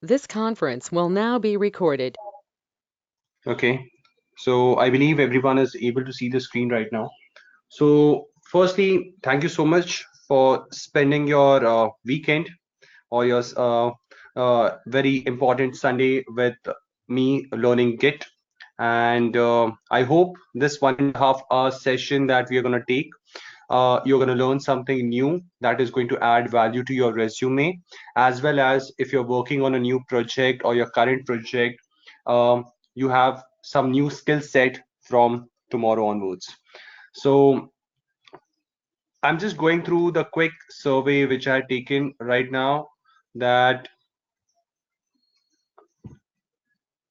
This conference will now be recorded. Okay, so I believe everyone is able to see the screen right now. So, firstly, thank you so much for spending your weekend or your very important Sunday with me learning Git. And I hope this 1.5 hour session that we are going to take, you're going to learn something new that is going to add value to your resume, as well as if you're working on a new project or your current project, you have some new skill set from tomorrow onwards. So I'm just going through the quick survey which I had taken right now, that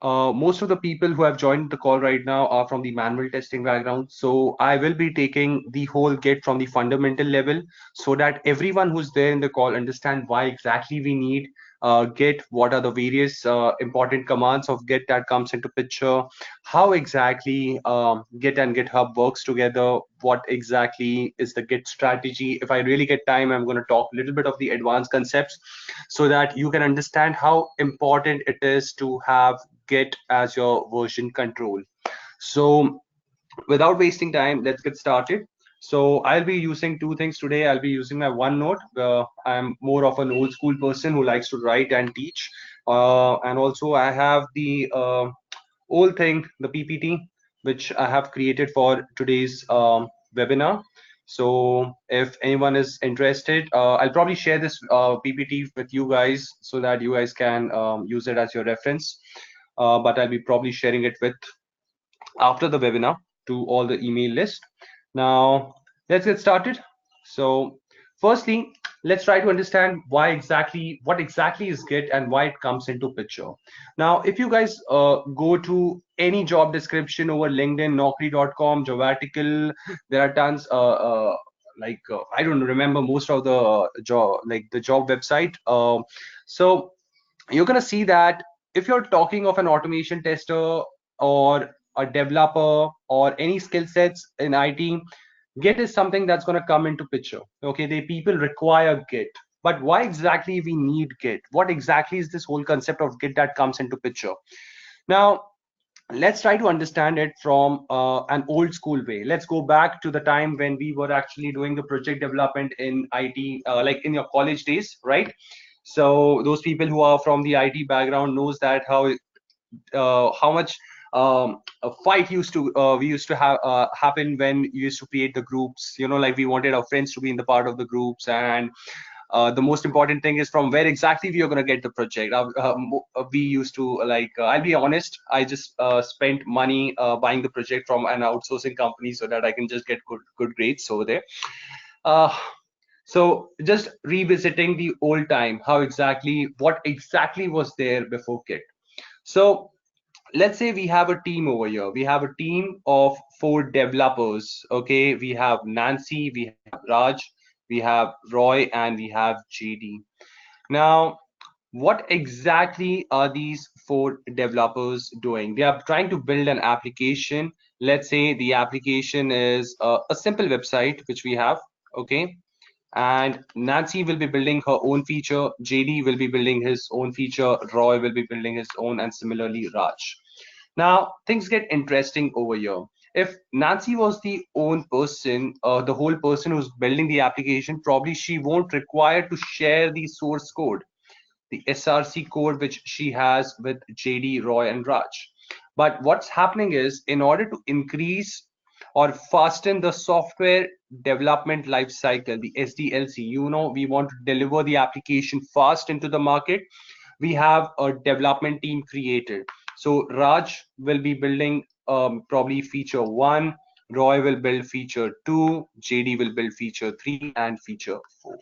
most of the people who have joined the call right now are from the manual testing background. So I will be taking the whole Git from the fundamental level so that everyone who's there in the call understand why exactly we need Git, what are the various important commands of Git that comes into picture, how exactly Git and GitHub works together, what exactly is the Git strategy. If I really get time, I'm going to talk a little bit of the advanced concepts so that you can understand how important it is to have Git as your version control. So without wasting time, let's get started. So I'll be using two things today. I'll be using my OneNote. I'm more of an old school person who likes to write and teach. And also I have the old thing, the PPT, which I have created for today's webinar. So if anyone is interested, I'll probably share this PPT with you guys so that you guys can use it as your reference. But I'll be probably sharing it with after the webinar to all the email list. Now, let's get started. So, firstly, let's try to understand what exactly is Git and why it comes into picture. Now, if you guys go to any job description over LinkedIn, Naukri.com, Jobatical, there are tons. I don't remember most of the job, like the job website. So you're gonna see that if you're talking of an automation tester or a developer or any skill sets in IT, Git is something that's gonna come into picture. Okay, the people require Git. But why exactly we need Git? What exactly is this whole concept of Git that comes into picture? Now, let's try to understand it from an old school way. Let's go back to the time when we were actually doing the project development in IT, like in your college days, right? So those people who are from the IT background knows that how much a fight used to we used to have happen when you used to create the groups. You know, like we wanted our friends to be in the part of the groups, and the most important thing is from where exactly we are going to get the project. We used to I'll be honest, I just spent money buying the project from an outsourcing company so that I can just get good grades over there. Uh, so just revisiting the old time, what exactly was there before Kit. So let's say we have a team over here. We have a team of 4 developers. Okay, we have Nancy, we have Raj, we have Roy, and we have JD. Now, what exactly are these 4 developers doing? They are trying to build an application. Let's say the application is a simple website which we have. Okay, and Nancy will be building her own feature, JD will be building his own feature, Roy will be building his own, and similarly Raj. Now things get interesting over here. If Nancy was the own person, the whole person who's building the application, probably she won't require to share the source code, the SRC code which she has with JD, Roy, and Raj. But what's happening is, in order to increase or fasten the software development life cycle, the SDLC, we want to deliver the application fast into the market. We have a development team created. So Raj will be building probably feature 1, Roy will build feature 2, JD will build feature 3, and feature 4.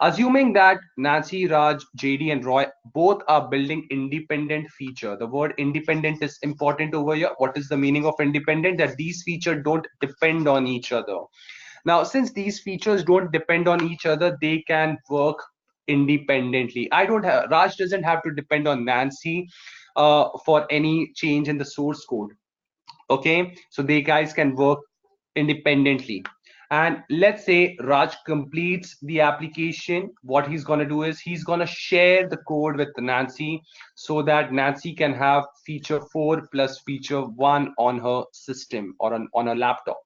Assuming that Nancy, Raj, JD, and Roy both are building independent feature. The word independent is important over here. What is the meaning of independent? That these features don't depend on each other. Now, since these features don't depend on each other, they can work independently. Raj doesn't have to depend on Nancy for any change in the source code. Okay, so they guys can work independently. And let's say Raj completes the application. What he's going to do is he's going to share the code with Nancy so that Nancy can have feature 4 plus feature 1 on her system or on a laptop.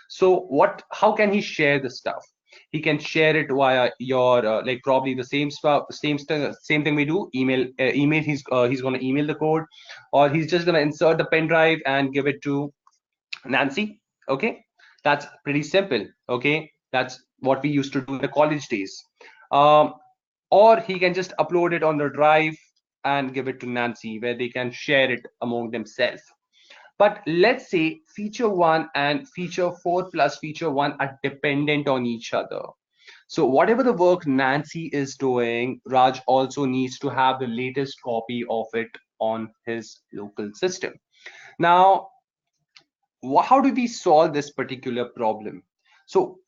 So how can he share the stuff? He can share it via your like probably the same stuff, same thing we do. Email. He's going to email the code, or he's just going to insert the pen drive and give it to Nancy. Okay, that's pretty simple. Okay, that's what we used to do in the college days. Um, or he can just upload it on the drive and give it to Nancy, where they can share it among themselves. But let's say feature 1 and feature 4 plus feature 1 are dependent on each other. So whatever the work Nancy is doing, Raj also needs to have the latest copy of it on his local system. Now, how do we solve this particular problem? So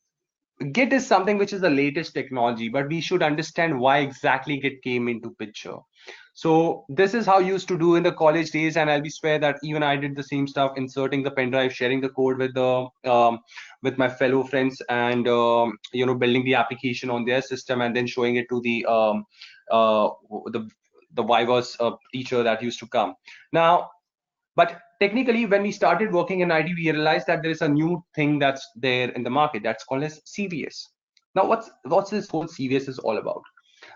Git is something which is the latest technology, but we should understand why exactly Git came into picture. So this is how used to do in the college days, and I'll be swear that even I did the same stuff, inserting the pen drive, sharing the code with my fellow friends, and building the application on their system, and then showing it to uh, the the Viva's teacher that used to come. Now, but technically, when we started working in IT, we realized that there is a new thing that's there in the market that's called as CVS. Now, what's this whole CVS is all about?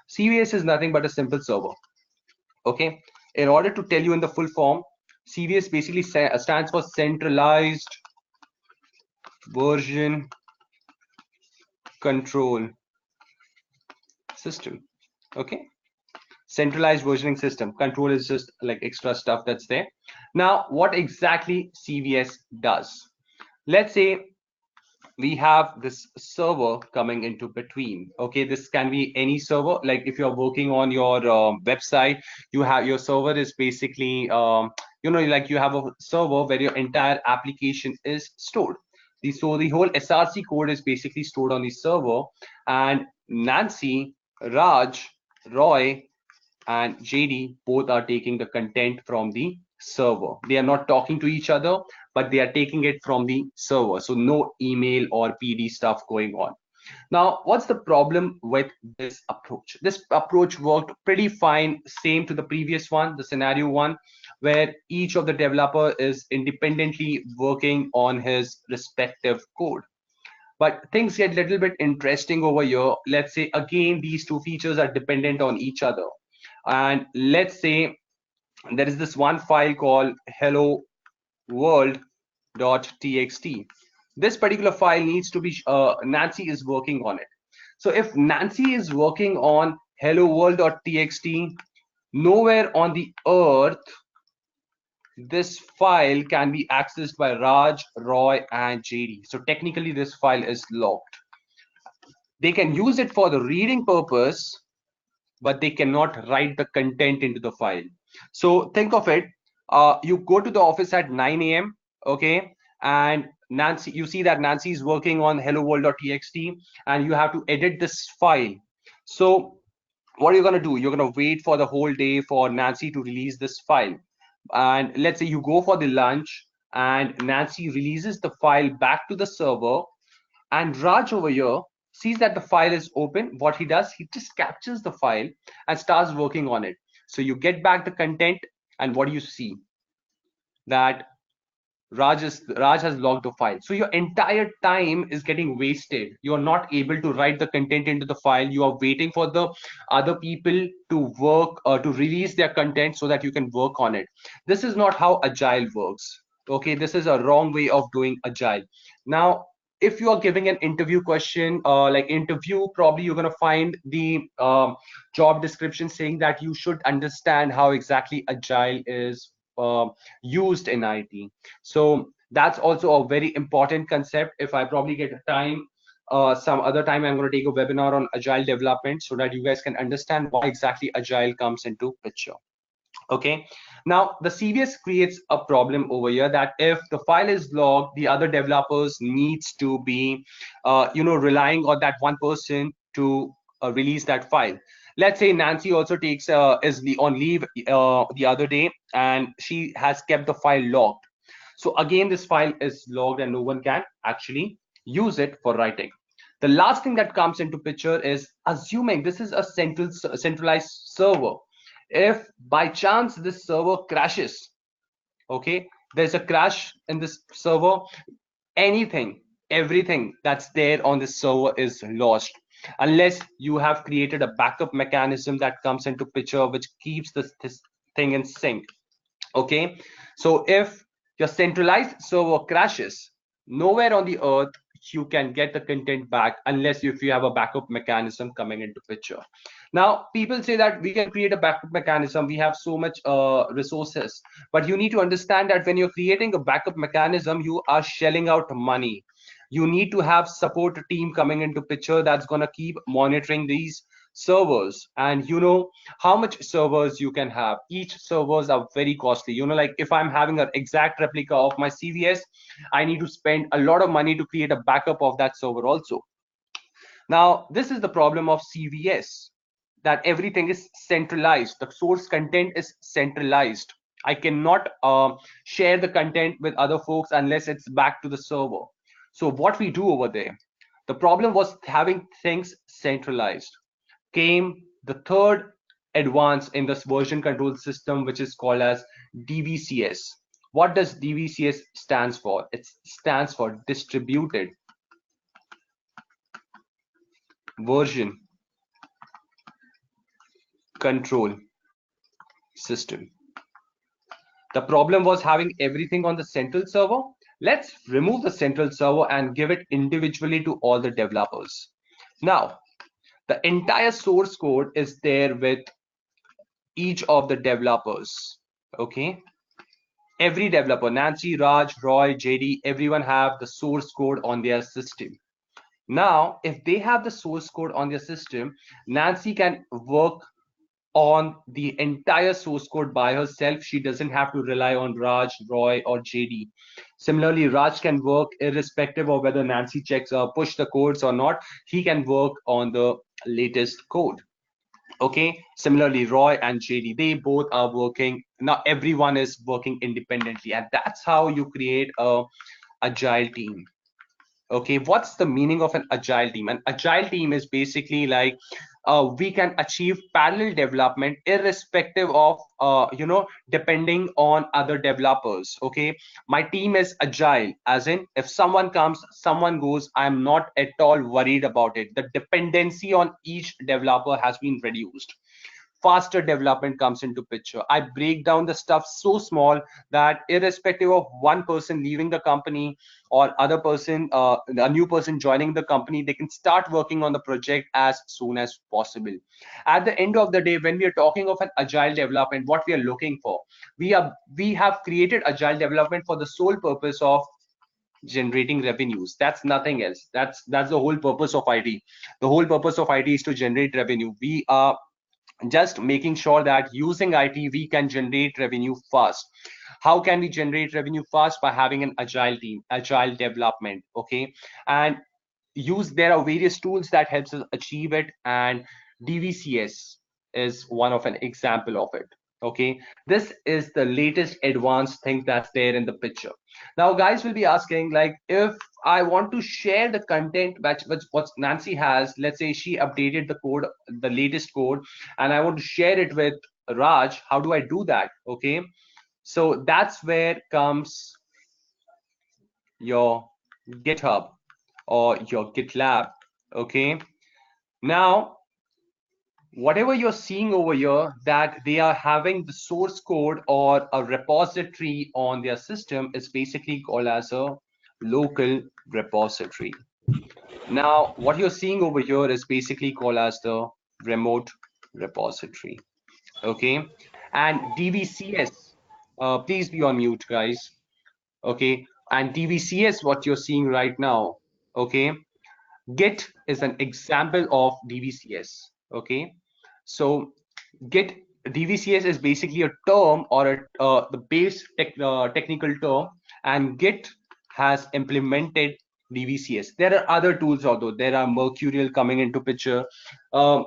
CVS is nothing but a simple server. Okay. In order to tell you in the full form, CVS basically stands for Centralized Version Control System. Okay. Centralized versioning system. Control is just like extra stuff that's there. Now, what exactly CVS does? Let's say we have this server coming into between. Okay, this can be any server. Like if you're working on your website, you have your server is basically like you have a server where your entire application is stored. So the whole src code is basically stored on the server, and Nancy, Raj, Roy, and JD both are taking the content from the server. They are not talking to each other, but they are taking it from the server. So no email or PD stuff going on. Now, what's the problem with this approach? This approach worked pretty fine, same to the previous one, the scenario one, where each of the developer is independently working on his respective code. But things get a little bit interesting over here. Let's say, again, these two features are dependent on each other. And let's say there is this one file called hello world.txt. This particular file needs to be Nancy is working on it. So if Nancy is working on hello world.txt, nowhere on the earth this file can be accessed by Raj, Roy, and JD. So technically this file is locked. They can use it for the reading purpose, but they cannot write the content into the file. So think of it. You go to the office at 9 a.m. Okay, and Nancy, you see that Nancy is working on hello world.txt, and you have to edit this file. So what are you gonna do? You're gonna wait for the whole day for Nancy to release this file. And let's say you go for the lunch, and Nancy releases the file back to the server, and Raj over here sees that the file is open. What he does, he just captures the file and starts working on it. So you get back the content, and what do you see? That Raj has logged the file. So your entire time is getting wasted. You are not able to write the content into the file. You are waiting for the other people to work or to release their content so that you can work on it. This is not how agile works. Okay, this is a wrong way of doing agile. Now, if you are giving an interview question, like interview, probably you're going to find the job description saying that you should understand how exactly agile is used in IT. So that's also a very important concept. If I probably get time, some other time, I'm going to take a webinar on agile development so that you guys can understand why exactly agile comes into picture. Okay, now the CVS creates a problem over here that if the file is logged, the other developers needs to be relying on that one person to release that file. Let's say Nancy also takes is on leave the other day, and she has kept the file logged. So again, this file is logged and no one can actually use it for writing. The last thing that comes into picture is assuming this is a centralized server. If by chance this server crashes, okay, there's a crash in this server, anything, everything that's there on this server is lost, unless you have created a backup mechanism that comes into picture which keeps this thing in sync. Okay, so if your centralized server crashes, nowhere on the earth you can get the content back unless if you have a backup mechanism coming into picture. Now people say that we can create a backup mechanism, we have so much resources, but you need to understand that when you're creating a backup mechanism, you are shelling out money. You need to have support team coming into picture that's going to keep monitoring these servers, and you know how much servers you can have. Each servers are very costly. You know, like if I'm having an exact replica of my CVS, I need to spend a lot of money to create a backup of that server also. Now this is the problem of CVS, that everything is centralized, the source content is centralized. I cannot share the content with other folks unless it's back to the server. So what we do over there, the problem was having things centralized. Came the third advance in this version control system, which is called as DVCS. What does DVCS stands for? It stands for distributed version control system. The problem was having everything on the central server. Let's remove the central server and give it individually to all the developers. Now the entire source code is there with each of the developers. Okay, every developer, Nancy, Raj, Roy, JD, everyone have the source code on their system. Now if they have the source code on their system, Nancy can work on the entire source code by herself. She doesn't have to rely on Raj, Roy, or JD. Similarly, Raj can work irrespective of whether Nancy checks or push the codes or not. He can work on the latest code. Okay, similarly, Roy and JD, they both are working. Now everyone is working independently, and that's how you create a agile team. Okay, what's the meaning of an agile team? An agile team is basically like we can achieve parallel development irrespective of depending on other developers. Okay, my team is agile, as in if someone comes, someone goes, I'm not at all worried about it. The dependency on each developer has been reduced. Faster development comes into picture. I break down the stuff so small that irrespective of one person leaving the company or other person, a new person joining the company, they can start working on the project as soon as possible. At the end of the day, when we are talking of an agile development, what we are looking for, we have created agile development for the sole purpose of generating revenues. That's nothing else. That's the whole purpose of IT. The whole purpose of IT is to generate revenue. We are just making sure that using IT we can generate revenue fast. How can we generate revenue fast? By having an agile team, agile development. Okay, and use there are various tools that helps us achieve it, and DVCS is one of an example of it. Okay, this is the latest advanced thing that's there in the picture. Now guys will be asking, like, if I want to share the content which what Nancy has, let's say she updated the code, the latest code, and I want to share it with Raj, how do I do that? Okay, so that's where comes your GitHub or your GitLab. Okay, now whatever you're seeing over here, that they are having the source code or a repository on their system, is basically called as a local repository. Now what you're seeing over here is basically called as the remote repository. Okay, and DVCS, please be on mute guys. Okay, and DVCS, what you're seeing right now, okay, Git is an example of DVCS. Okay, so Git DVCS is basically a term or the base technical term, and Git has implemented DVCS. There are other tools, although there are Mercurial coming into picture, um,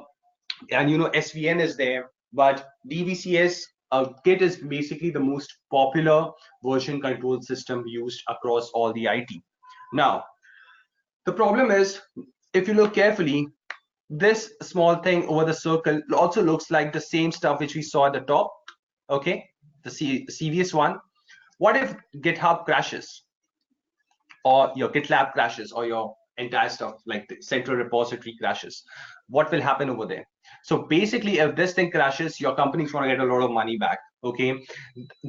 and you know SVN is there, but DVCS. Git is basically the most popular version control system used across all the IT. Now, The problem is, if you look carefully, this small thing over the circle also looks like the same stuff which we saw at the top. Okay, the CVS one. What if GitHub crashes, or your GitLab crashes, or your entire stuff like the central repository crashes? What will happen over there? So basically, if this thing crashes, your company's going to get a lot of money back. Okay,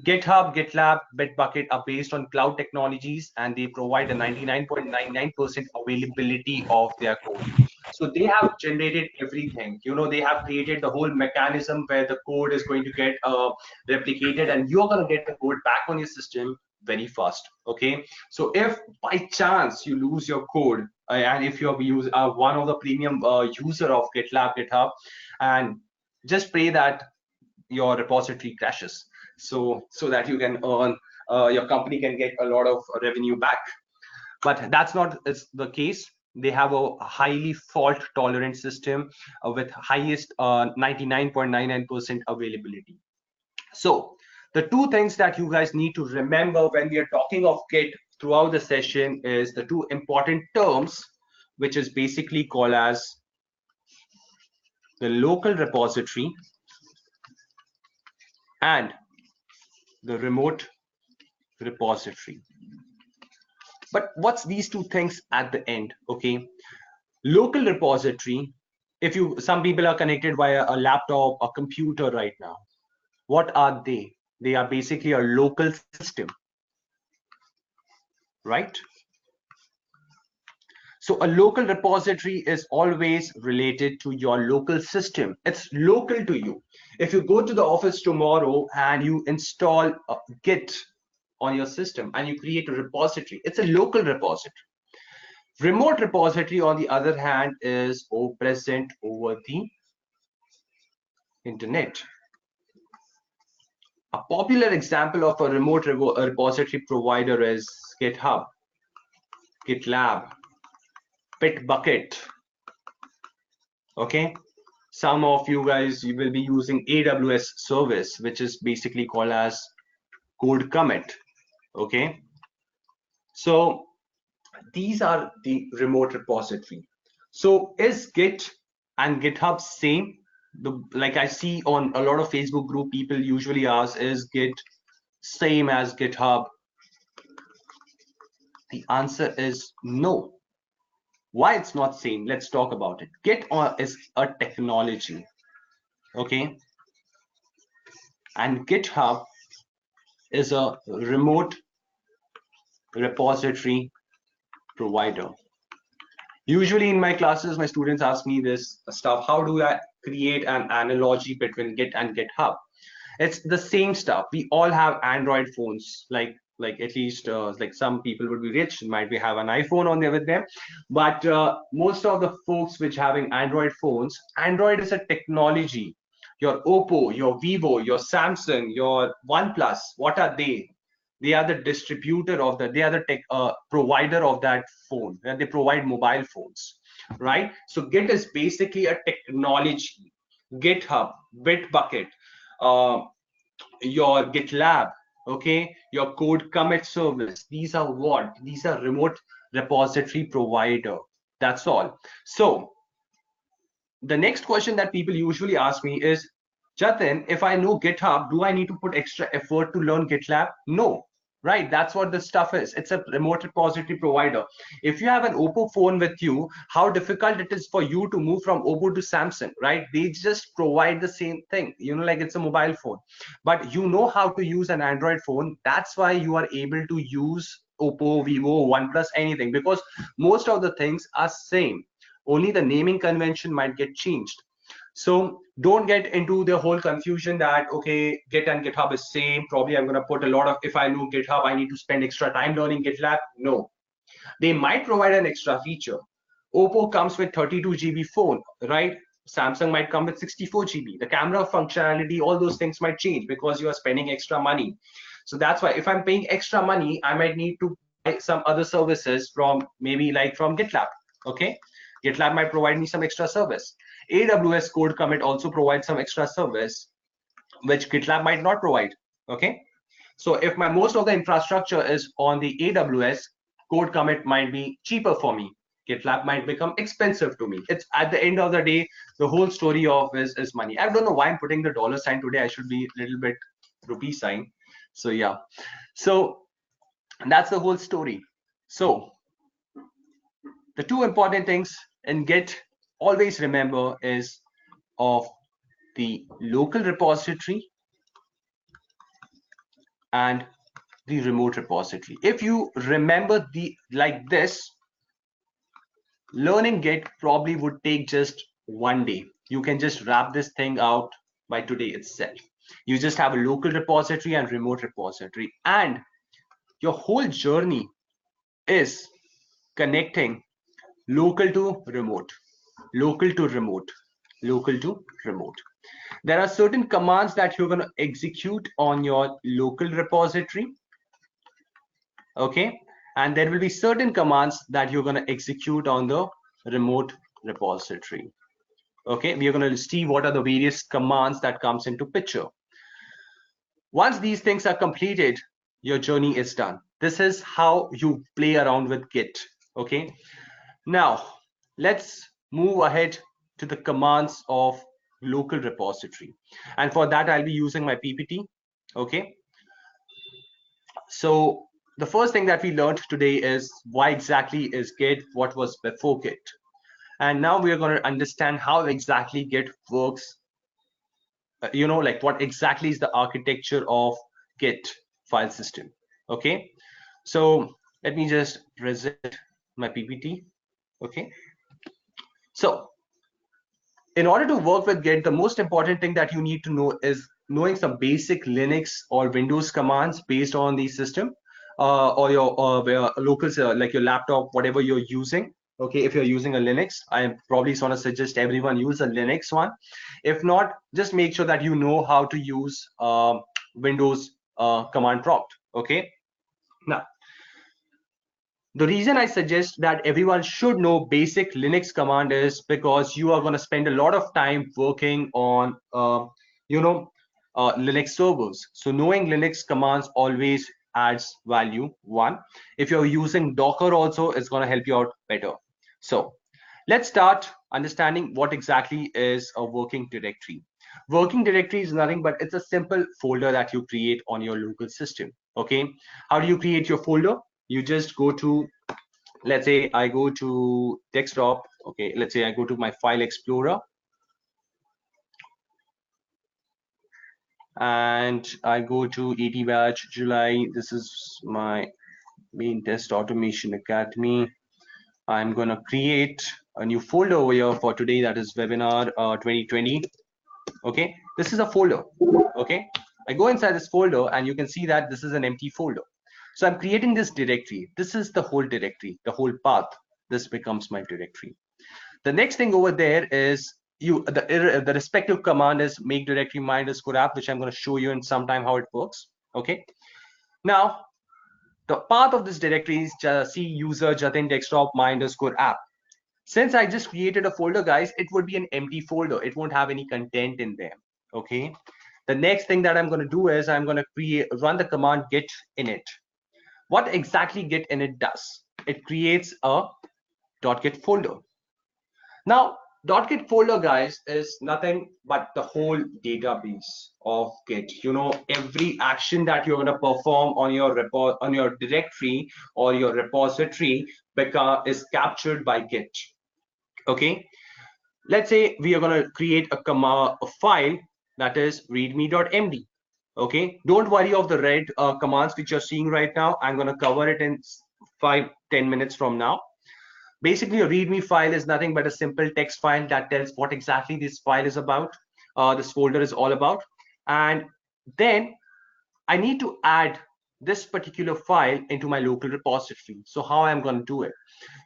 GitHub, GitLab, Bitbucket are based on cloud technologies, and they provide a 99.99% availability of their code. So they have generated everything. They have created the whole mechanism where the code is going to get replicated, and you're going to get the code back on your system very fast. Okay, so if by chance you lose your code, and if you're one of the premium user of GitLab, GitHub, and just pray that your repository crashes, so that you can earn, your company can get a lot of revenue back. But that's not the case. They have a highly fault tolerant system with highest 99.99% availability. So the two things that you guys need to remember when we are talking of Git throughout the session is the two important terms, which is basically called as the local repository and the remote repository. But what's these two things at the end? Okay, local repository, if some people are connected via a laptop or computer right now, what are they? They are basically a local system, right? So a local repository is always related to your local system. It's local to you. If you go to the office tomorrow and you install Git on your system and you create a repository, it's a local repository. Remote repository, on the other hand, is present over the internet. A popular example of a remote repository provider is GitHub, GitLab, Bitbucket. Okay, some of you guys, you will be using AWS service, which is basically called as code commit. Okay, so these are the remote repository. So is Git and GitHub same? Like I see on a lot of Facebook group, people usually ask, is Git same as GitHub? The answer is no. Why it's not same? Let's talk about it. Git is a technology, okay, and GitHub is a remote repository provider. Usually in my classes, my students ask me this stuff: how do I create an analogy between Git and GitHub? It's the same stuff. We all have Android phones, like at least like some people would be rich, might be have an iPhone on there with them, but most of the folks which having Android phones, Android is a technology. Your Oppo, your Vivo, your Samsung, your OnePlus, what are they? They are the distributor of they are the tech provider of that phone, and they provide mobile phones, right? So Git is basically a technology. GitHub, Bitbucket, uh, your GitLab, okay, your code commit service, these are what? These are remote repository provider. That's all. So the next question that people usually ask me is, Jatin, if I know GitHub, do I need to put extra effort to learn GitLab? No, right? That's what the stuff is. It's a remote repository provider. If you have an Oppo phone with you, how difficult it is for you to move from Oppo to Samsung, right? They just provide the same thing, like it's a mobile phone, but you know how to use an Android phone. That's why you are able to use Oppo, Vivo, OnePlus, anything, because most of the things are same. Only the naming convention might get changed. So don't get into the whole confusion that, okay, Git and GitHub is same. Probably I'm going to put a lot of, if I know GitHub, I need to spend extra time learning GitLab. No, they might provide an extra feature. Oppo comes with 32 GB phone, right? Samsung might come with 64 GB. The camera functionality, all those things might change because you are spending extra money. So that's why if I'm paying extra money, I might need to buy some other services from maybe like from GitLab. Okay, GitLab might provide me some extra service. AWS code commit also provides some extra service which GitLab might not provide. Okay, so if my most of the infrastructure is on the AWS, code commit might be cheaper for me. GitLab might become expensive to me. It's at the end of the day, the whole story of is money. I don't know why I'm putting the dollar sign today. I should be a little bit rupee sign. So yeah. So that's the whole story. So the two important things in Git, always remember, is of the local repository and the remote repository. If you remember the like this, learning Git probably would take just one day. You can just wrap this thing out by today itself. You just have a local repository and remote repository, and your whole journey is connecting local to remote, local to remote, local to remote. There are certain commands that you're going to execute on your local repository, okay? And there will be certain commands that you're going to execute on the remote repository. Okay, we are going to see what are the various commands that comes into picture. Once these things are completed, your journey is done. This is how you play around with Git. Okay, now let's move ahead to the commands of local repository, and for that I'll be using my PPT. Okay, so the first thing that we learned today is why exactly is Git, what was before Git, and now we are going to understand how exactly Git works. Like what exactly is the architecture of Git file system. Okay, so let me just present my PPT. Okay, so in order to work with Git, the most important thing that you need to know is knowing some basic Linux or Windows commands based on the system, or your local, like your laptop, whatever you're using. Okay, if you're using a Linux, I am probably going to suggest everyone use a Linux one. If not, just make sure that you know how to use Windows command prompt. Okay, now the reason I suggest that everyone should know basic Linux command is because you are going to spend a lot of time working on, Linux servers. So knowing Linux commands always adds value. One, if you're using Docker also, it's going to help you out better. So let's start understanding what exactly is a working directory. Working directory is nothing but it's a simple folder that you create on your local system. Okay, how do you create your folder? You just go to, let's say I go to desktop. Okay, let's say I go to my file explorer and I go to 80 batch July. This is my main test automation academy. I'm gonna create a new folder over here for today, that is webinar 2020. Okay, this is a folder. Okay, I go inside this folder and you can see that this is an empty folder. So I'm creating this directory. This is the whole directory, the whole path. This becomes my directory. The next thing over there is the respective command is make directory -app, which I'm going to show you in some time how it works. Okay, now the path of this directory is C user Jatin desktop -app. Since I just created a folder, guys, it would be an empty folder. It won't have any content in there. Okay, the next thing that I'm going to do is I'm going to run the command git init. What exactly git init does? It creates a .git folder. Now, .git folder, guys, is nothing but the whole database of Git. Every action that you're going to perform on your directory or your repository is captured by Git. Okay, let's say we are going to create a file that is readme.md. Okay, don't worry of the red commands which you're seeing right now. I'm going to cover it in 5-10 minutes from now. Basically, a readme file is nothing but a simple text file that tells what exactly this file is about, this folder is all about. And then I need to add this particular file into my local repository. So how I'm going to do it?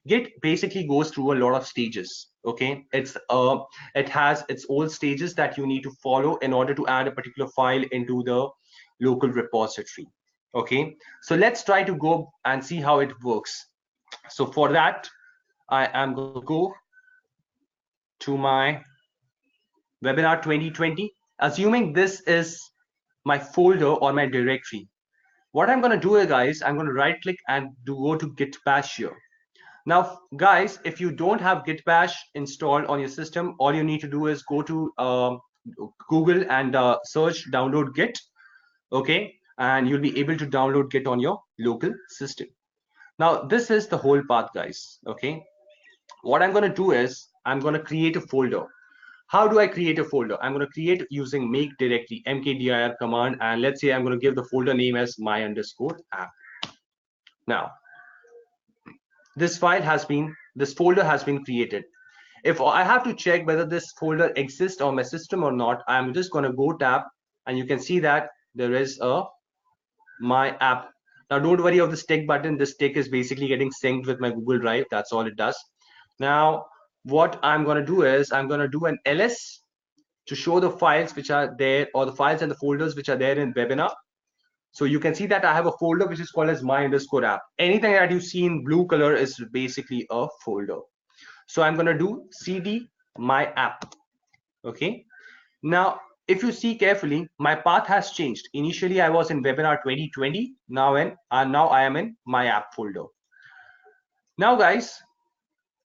Git basically goes through a lot of stages. Okay, it has its own stages that you need to follow in order to add a particular file into the local repository. Okay, so let's try to go and see how it works. So for that, I am going to go to my webinar 2020, assuming this is my folder or my directory. What I'm going to do, guys, I'm going to right click and go to git bash here. Now, guys, if you don't have Git Bash installed on your system, all you need to do is go to Google and search download Git, okay? And you'll be able to download Git on your local system. Now, this is the whole path, guys, okay? What I'm going to do is I'm going to create a folder. How do I create a folder? I'm going to create using make directory mkdir command, and let's say I'm going to give the folder name as my underscore app. Now, this folder has been created. If I have to check whether this folder exists on my system or not, I'm just going to go tab, and you can see that there is a my app. Now don't worry of this tick button. This tick is basically getting synced with my Google Drive. That's all it does. Now what I'm going to do is I'm going to do an ls to show the files which are there, or the files and the folders which are there in webinar. So you can see that I have a folder which is called as my underscore app. Anything that you see in blue color is basically a folder. So I'm going to do cd my app. Okay. Now, if you see carefully, my path has changed. Initially, I was in webinar 2020. Now I am in my app folder. Now, guys,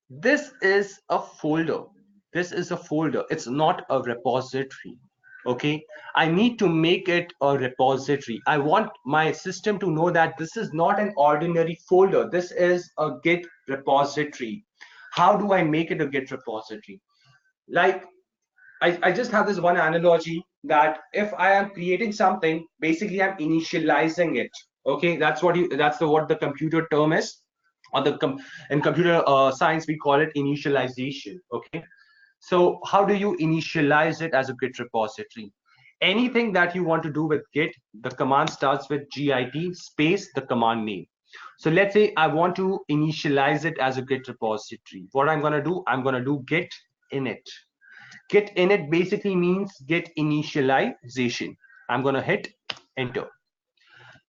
this is a folder. This is a folder. It's not a repository. Okay. I need to make it a repository. I want my system to know that this is not an ordinary folder. This is a Git repository. How do I make it a Git repository? Like, I just have this one analogy that if I am creating something, basically I'm initializing it. Okay, what the computer term is, or in computer science we call it initialization. Okay, so how do you initialize it as a Git repository? Anything that you want to do with Git, the command starts with git space the command name. So let's say I want to initialize it as a Git repository. What I'm going to do, I'm going to do git init. Git init basically means git initialization. I'm going to hit enter.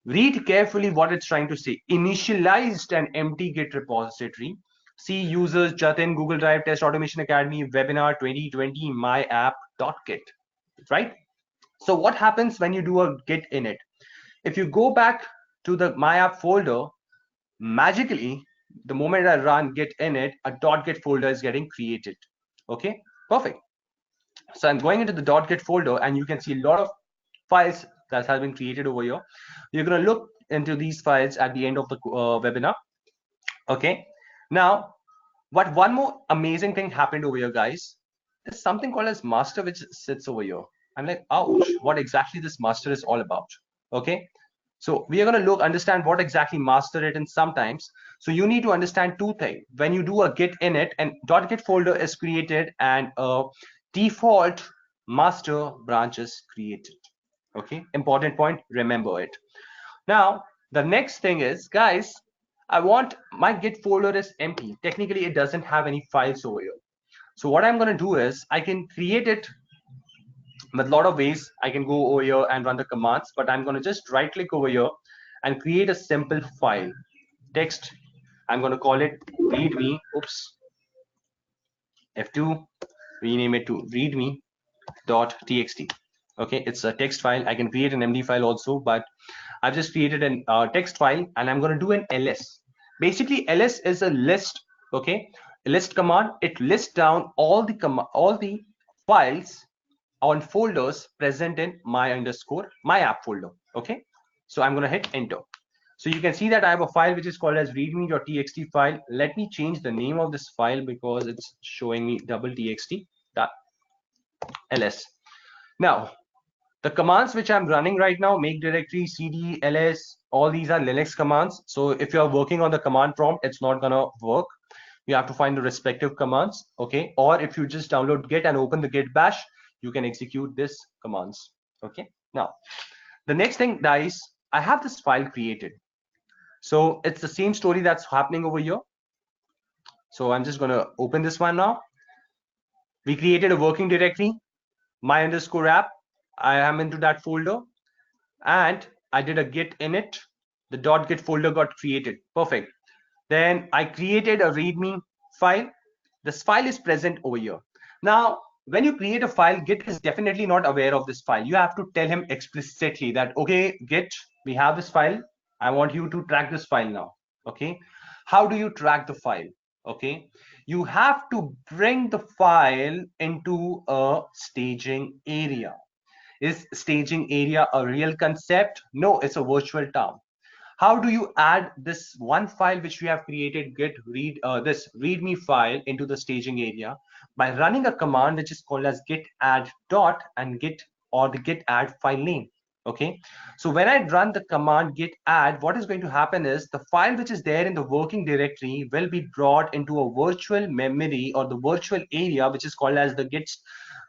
Read carefully what it's trying to say. Initialized an empty Git repository. See users, Jatin, Google Drive, Test Automation Academy, webinar 2020, my app.git, right? So what happens when you do a git init? If you go back to the my app folder, magically, the moment I run git init, a .git folder is getting created. Okay, perfect. So I'm going into the .git folder, and you can see a lot of files that have been created over here. You're going to look into these files at the end of the webinar. Okay. Now, one more amazing thing happened over here, guys. There's something called as master which sits over here. I'm like, ouch, what exactly this master is all about. Okay. So we are going to understand what exactly master it is sometimes. So you need to understand two things. When you do a git init, and .git folder is created, and a default master branch is created. Okay, important point, remember it. Now, the next thing is, guys, I want my git folder is empty. Technically, it doesn't have any files over here. So what I'm going to do is I can create it with a lot of ways. I can go over here and run the commands, but I'm going to just right click over here and create a simple file. Text, I'm going to call it readme, F2, rename it to readme.txt. Okay, it's a text file. I can create an MD file also, but I've just created a text file, and I'm going to do an ls. Basically, ls is a list. Okay, a list command. It lists down all the files on folders present in my app folder. Okay, so I'm going to hit enter. So you can see that I have a file which is called as readme.txt file. Let me change the name of this file because it's showing me double txt ls. Now, the commands which I'm running right now, make directory, cd, ls, all these are Linux commands. So if you're working on the command prompt, it's not gonna work. You have to find the respective commands, okay? Or if you just download git and open the git bash, you can execute this commands, okay? Now, the next thing, guys, I have this file created. So it's the same story that's happening over here. So I'm just gonna open this one now. We created a working directory, my underscore app. I am into that folder, and I did a git init. The .git folder got created. Perfect. Then I created a readme file. This file is present over here. Now, when you create a file, Git is definitely not aware of this file. You have to tell him explicitly that, okay, Git, we have this file. I want you to track this file now. Okay. How do you track the file? Okay, you have to bring the file into a staging area. Is staging area a real concept? No, it's a virtual term. How do you add this one file which we have created, git read this readme file, into the staging area? By running a command which is called as git add dot and git, or the git add file name. Okay, so when I run the command git add, what is going to happen is the file which is there in the working directory will be brought into a virtual memory, or the virtual area which is called as the git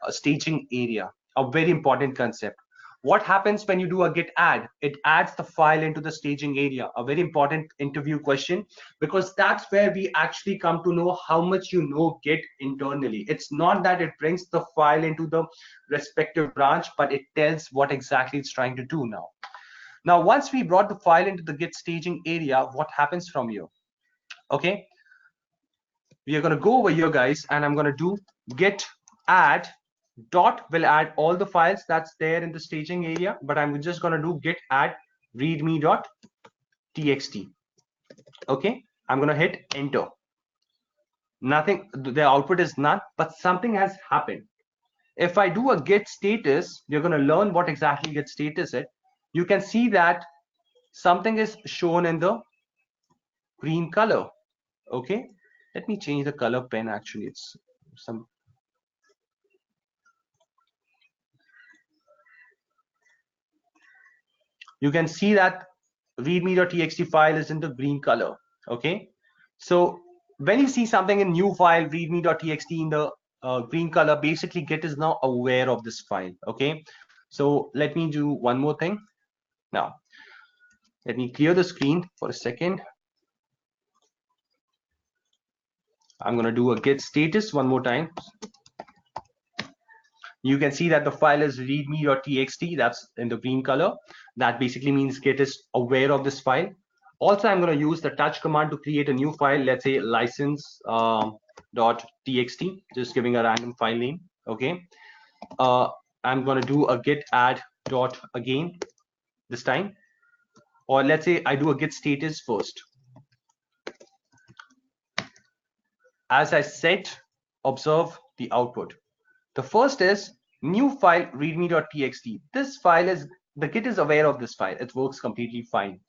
staging area. A very important concept. What happens when you do a git add? It adds the file into the staging area. A very important interview question, because that's where we actually come to know how much you know git internally. It's not that it brings the file into the respective branch, but it tells what exactly it's trying to do now. Now, once we brought the file into the git staging area, what happens from here? Okay, we are going to go over here, guys, and I'm going to do git add dot will add all the files that's there in the staging area, but I'm just going to do git add readme.txt. Okay, I'm going to hit enter. Nothing, the output is none, but something has happened. If I do a git status, you're going to learn what exactly git status is. You can see that something is shown in the green color. Okay, let me change the color pen. Actually, it's some, you can see that readme.txt file is in the green color. Okay, so when you see something in new file readme.txt in the green color, basically git is now aware of this file. Okay, so let me do one more thing. Now let me clear the screen for a second. I'm going to do a git status one more time. You can see that the file is readme.txt, that's in the green color. That basically means git is aware of this file. Also, I'm going to use the touch command to create a new file, let's say license.txt, just giving a random file name. Okay, I'm going to do a git add dot again this time, or let's say I do a git status first. As I said, observe the output. The first is new file readme.txt. This file is, the git is aware of this file. It works completely fine.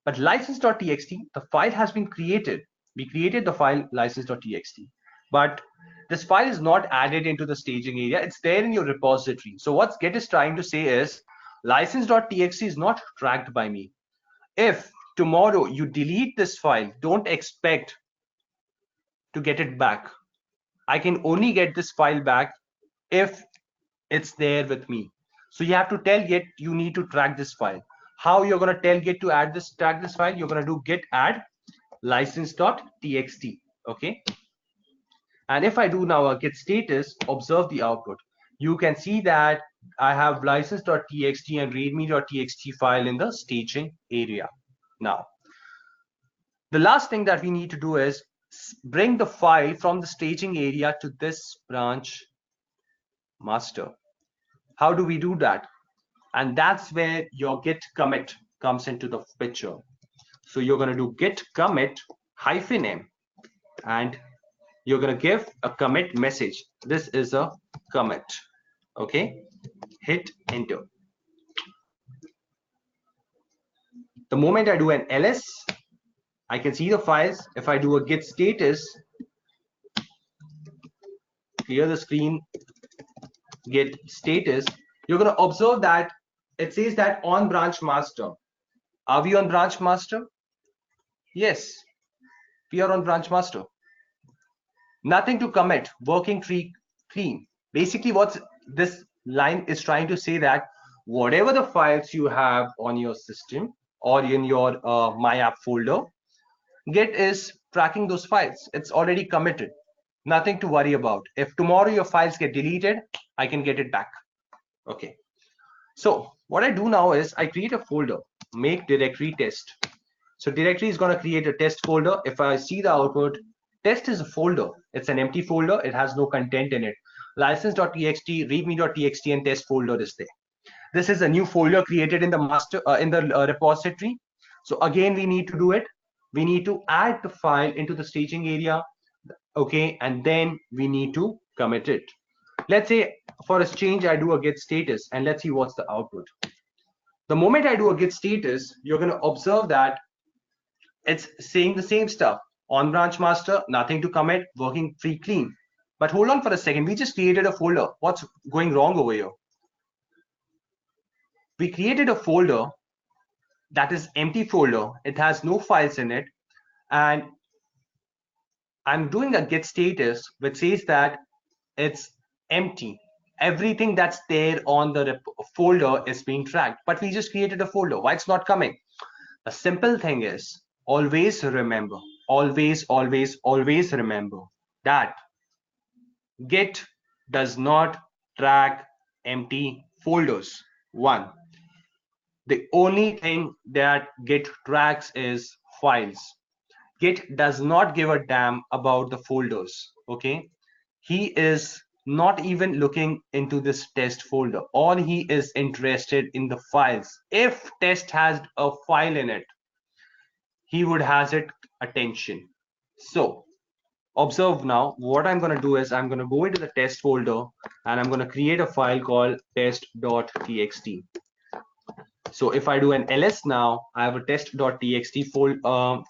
But license.txt, the file has been created. We created the file license.txt, but this file is not added into the staging area. It's there in your repository. So what git is trying to say is license.txt is not tracked by me. If tomorrow you delete this file, don't expect to get it back. I can only get this file back if it's there with me. So you have to tell Git you need to track this file. How you're going to tell Git to add this, track this file? You're going to do git add license.txt. Okay, and if I do now a git status, observe the output. You can see that I have license.txt and readme.txt file in the staging area. Now the last thing that we need to do is bring the file from the staging area to this branch master. How do we do that? And that's where your git commit comes into the picture. So you're going to do git commit -m, and you're going to give a commit message. This is a commit. Okay, hit enter. The moment I do an ls, I can see the files. If I do a git status, clear the screen, git status, you're going to observe that it says that on branch master. Are we on branch master? Yes, we are on branch master. Nothing to commit, working tree clean. Basically what this line is trying to say, that whatever the files you have on your system or in your my app folder, git is tracking those files. It's already committed. Nothing to worry about. If tomorrow your files get deleted, I can get it back. Okay, so what I do now is I create a folder, make directory test. So directory is going to create a test folder. If I see the output, test is a folder. It's an empty folder. It has no content in it. License.txt, readme.txt, and test folder is there. This is a new folder created in the master in the repository. So again, we need to do it. we need to add the file into the staging area, okay, and then we need to commit it. Let's say for a change, I do a git status, and let's see what's the output. The moment I do a git status, you're going to observe that it's saying the same stuff. On branch master, nothing to commit, working free clean. But hold on for a second, we just created a folder. What's going wrong over here? We created a folder that is empty folder. It has no files in it. And I'm doing a git status which says that it's empty. Everything that's there on the folder is being tracked, but we just created a folder. Why it's not coming? The simple thing is always remember, always remember that Git does not track empty folders. One, the only thing that Git tracks is files. Git does not give a damn about the folders. Okay, he is not even looking into this test folder. All he is interested in the files. If test has a file in it, he would has it attention. So observe now, what I'm going to do is I'm going to go into the test folder and I'm going to create a file called test.txt. So if I do an ls now, I have a test.txt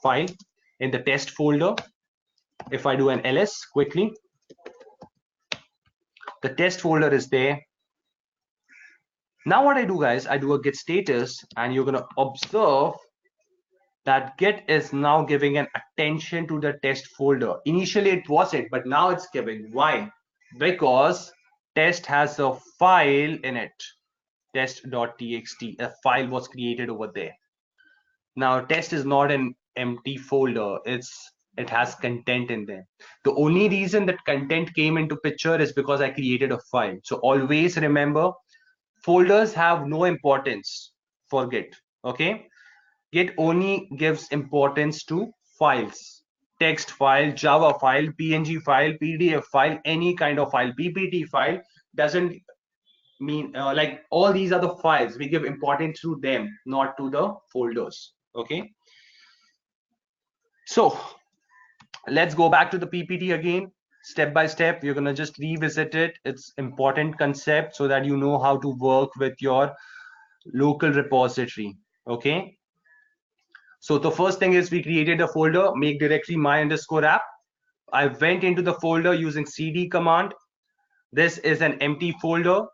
file in the test folder. If I do an ls quickly, the test folder is there. Now what I do, guys, I do a git status, and you're going to observe that Git is now giving an attention to the test folder. Initially it wasn't, but now it's giving. Why? Because test has a file in it, test.txt. A file was created over there. Now test is not an empty folder. It has content in there. The only reason that content came into picture is because I created a file. So always remember, folders have no importance for Git. Okay. Git only gives importance to files. Text file, Java file, PNG file, PDF file, any kind of file, PPT file doesn't mean like all these are the files. We give importance to them, not to the folders. Okay. So let's go back to the PPT again. Step by step, we're going to just revisit it. It's important concept so that you know how to work with your local repository. Okay. So the first thing is we created a folder, make directory my underscore app. I went into the folder using cd command. This is an empty folder.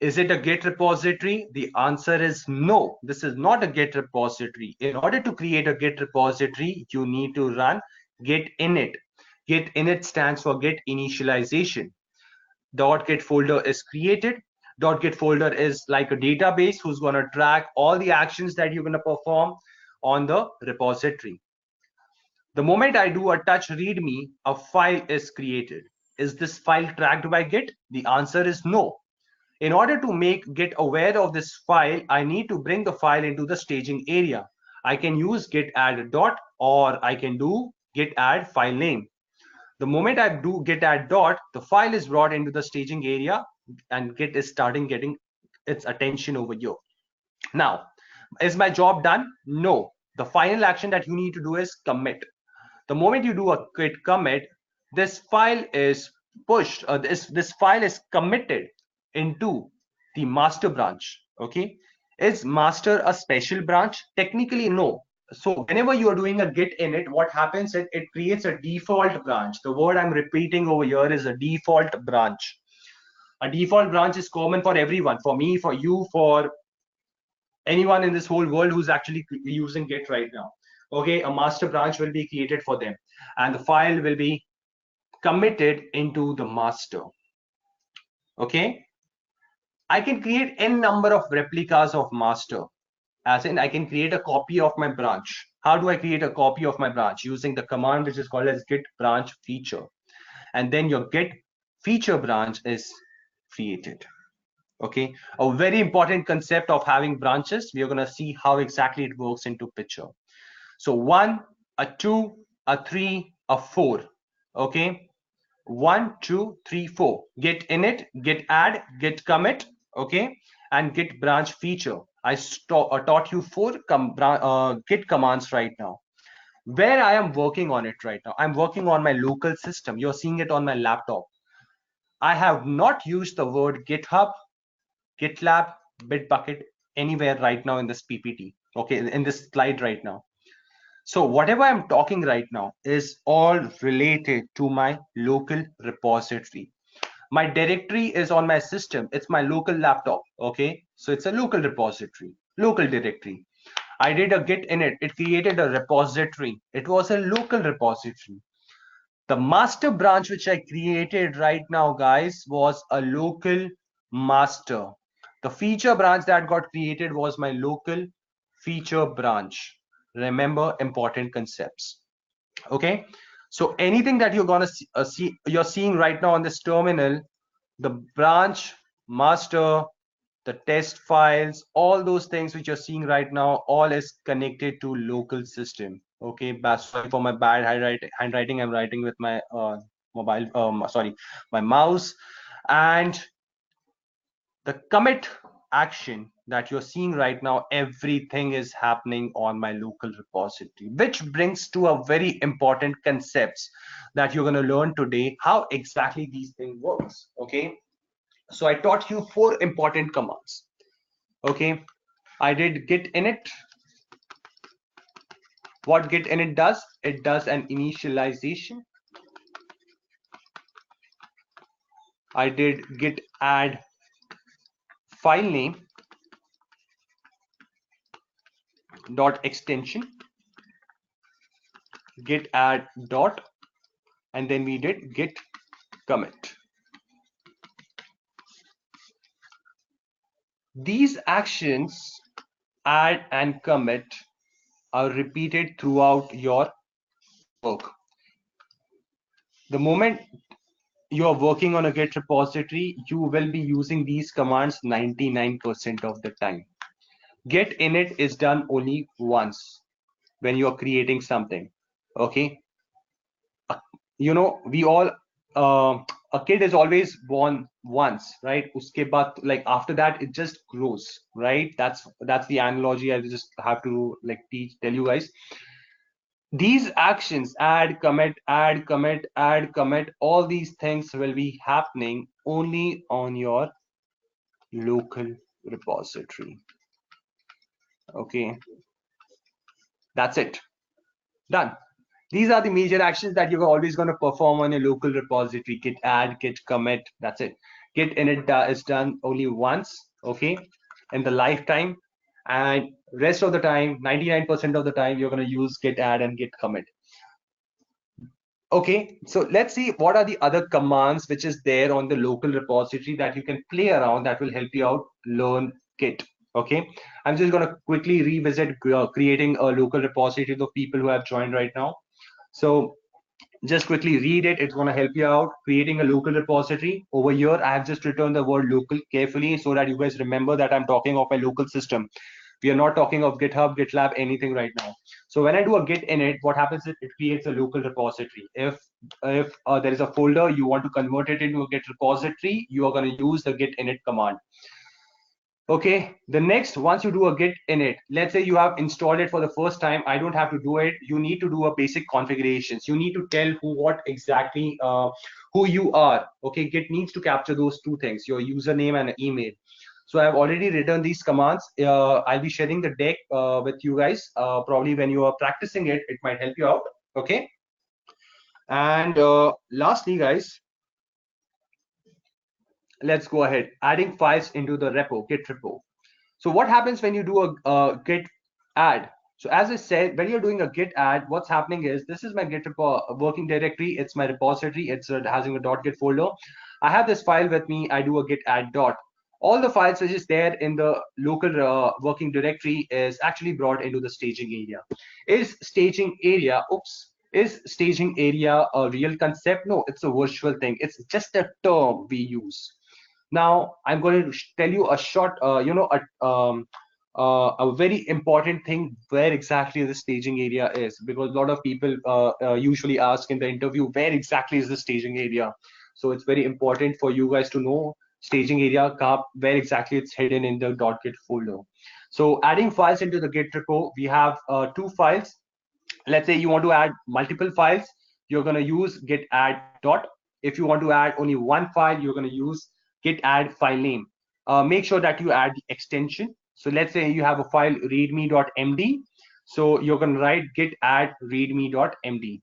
Is it a Git repository? The answer is no. This is not a Git repository. In order to create a Git repository, you need to run git init. Git init stands for Git initialization. .git folder is created. .git folder is like a database who's going to track all the actions that you're going to perform on the repository. The moment I do a touch readme, a file is created. Is this file tracked by Git? The answer is no. In order to make Git aware of this file, I need to bring the file into the staging area. I can use git add dot, or I can do git add file name. The moment I do git add dot, the file is brought into the staging area and Git is starting getting its attention over here. Now, is my job done? No. The final action that you need to do is commit. The moment you do a git commit, this file is pushed, this file is committed into the master branch. Okay, is master a special branch? Technically no. So whenever you are doing a git init, what happens is it creates a default branch. The word I'm repeating over here is a default branch. A default branch is common for everyone, for me, for you, for anyone in this whole world who's actually using Git right now. Okay, a master branch will be created for them, and the file will be committed into the master. Okay, I can create n number of replicas of master, as in I can create a copy of my branch. How do I create a copy of my branch? Using the command which is called as git branch feature, and then your git feature branch is created. Okay, a very important concept of having branches. We are going to see how exactly it works into picture. So 1, a 2, a 3, a 4. Okay, 1, 2, 3, 4. Git init, git add, git commit. Okay, and git branch feature. I taught you 4 git commands right now. Where I am working on it right now, I'm working on my local system. You're seeing it on my laptop. I have not used the word GitHub, GitLab, Bitbucket anywhere right now in this PPT, okay, in this slide right now. So whatever I'm talking right now is all related to my local repository. My directory is on my system. It's my local laptop, okay? So it's a local repository, local directory. I did a git init. It created a repository. It was a local repository. The master branch which I created right now, guys, was a local master. The feature branch that got created was my local feature branch. Remember important concepts. Okay. So anything that you're gonna you're seeing right now on this terminal, the branch, master, the test files, all those things which you're seeing right now, all is connected to local system. Okay, sorry for my bad handwriting. I'm writing with my mobile, sorry, my mouse. And the commit action that you're seeing right now, everything is happening on my local repository, which brings to a very important concepts that you're going to learn today, how exactly these things works. Okay, so I taught you 4 important commands. Okay, I did git init. What git init does, it does an initialization. I did git add file name dot extension, git add dot, and then we did git commit. These actions, add and commit, are repeated throughout your work. The moment you are working on a Git repository, you will be using these commands 99% of the time. Git init is done only once when you are creating something. Okay, you know, we all a kid is always born once, right? Uske baad, like after that it just grows, right? That's the analogy I just have to like tell you guys. These actions, add commit, add commit, add commit, all these things will be happening only on your local repository. Okay, that's it, done. These are the major actions that you're always going to perform on your local repository: git add, git commit. That's it. Git init is done only once, okay, in the lifetime, and rest of the time, 99% of the time, you're going to use git add and git commit. Okay, so let's see what are the other commands which is there on the local repository that you can play around that will help you out learn Git. Okay, I'm just going to quickly revisit creating a local repository of people who have joined right now. So just quickly read it. It's going to help you out creating a local repository. Over here, I have just written the word local carefully so that you guys remember that I'm talking of a local system. We are not talking of GitHub, GitLab, anything right now. So when I do a git init, what happens is it creates a local repository. If there is a folder, you want to convert it into a Git repository, you are going to use the git init command. Okay, the next, once you do a git init, let's say you have installed it for the first time, I don't have to do it. You need to do a basic configurations. You need to tell what exactly who you are. Okay, git needs to capture those two things, your username and email. So I've already written these commands. I'll be sharing the deck with you guys. Probably when you are practicing it, it might help you out. Okay, and lastly, guys, let's go ahead, adding files into the repo, git repo. So what happens when you do a git add? So as I said, when you're doing a git add, what's happening is this is my git working directory. It's my repository. It's having a .git folder. I have this file with me. I do a git add dot. All the files which is there in the local working directory is actually brought into the staging area. Is staging area, is staging area a real concept? No, it's a virtual thing. It's just a term we use. Now I'm going to tell you a short, a very important thing where exactly the staging area is, because a lot of people usually ask in the interview where exactly is the staging area. So it's very important for you guys to know staging area, where exactly it's hidden in the .git folder. So adding files into the Git repo, we have 2 files. Let's say you want to add multiple files, you're going to use git add dot. If you want to add only one file, you're going to use git add file name. Make sure that you add the extension. So let's say you have a file readme.md, so you're going to write git add readme.md.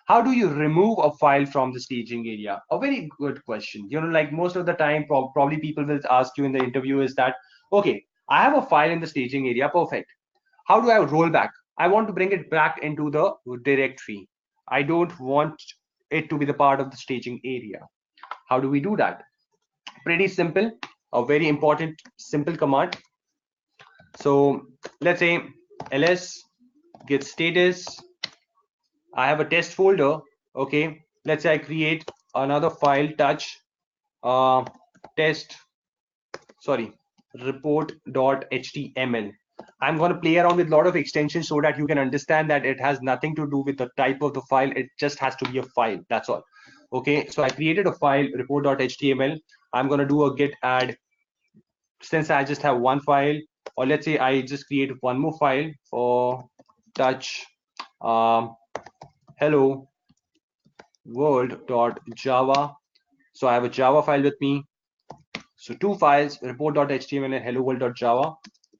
How do you remove a file from the staging area? A very good question. Like most of the time, probably people will ask you in the interview is that, okay, I have a file in the staging area, perfect. How do I roll back? I want to bring it back into the directory. I don't want it to be the part of the staging area. How do we do that? Pretty simple, a very important simple command. So let's say ls git status. I have a test folder. Okay, let's say I create another file touch uh, test, sorry, report.html. I'm going to play around with a lot of extensions so that you can understand that it has nothing to do with the type of the file. It just has to be a file. That's all. Okay, so I created a file report.html. I'm going to do a git add since I just have one file, or let's say I just create one more file for touch hello world.java. So I have a Java file with me. So two files, report.html and hello world.java.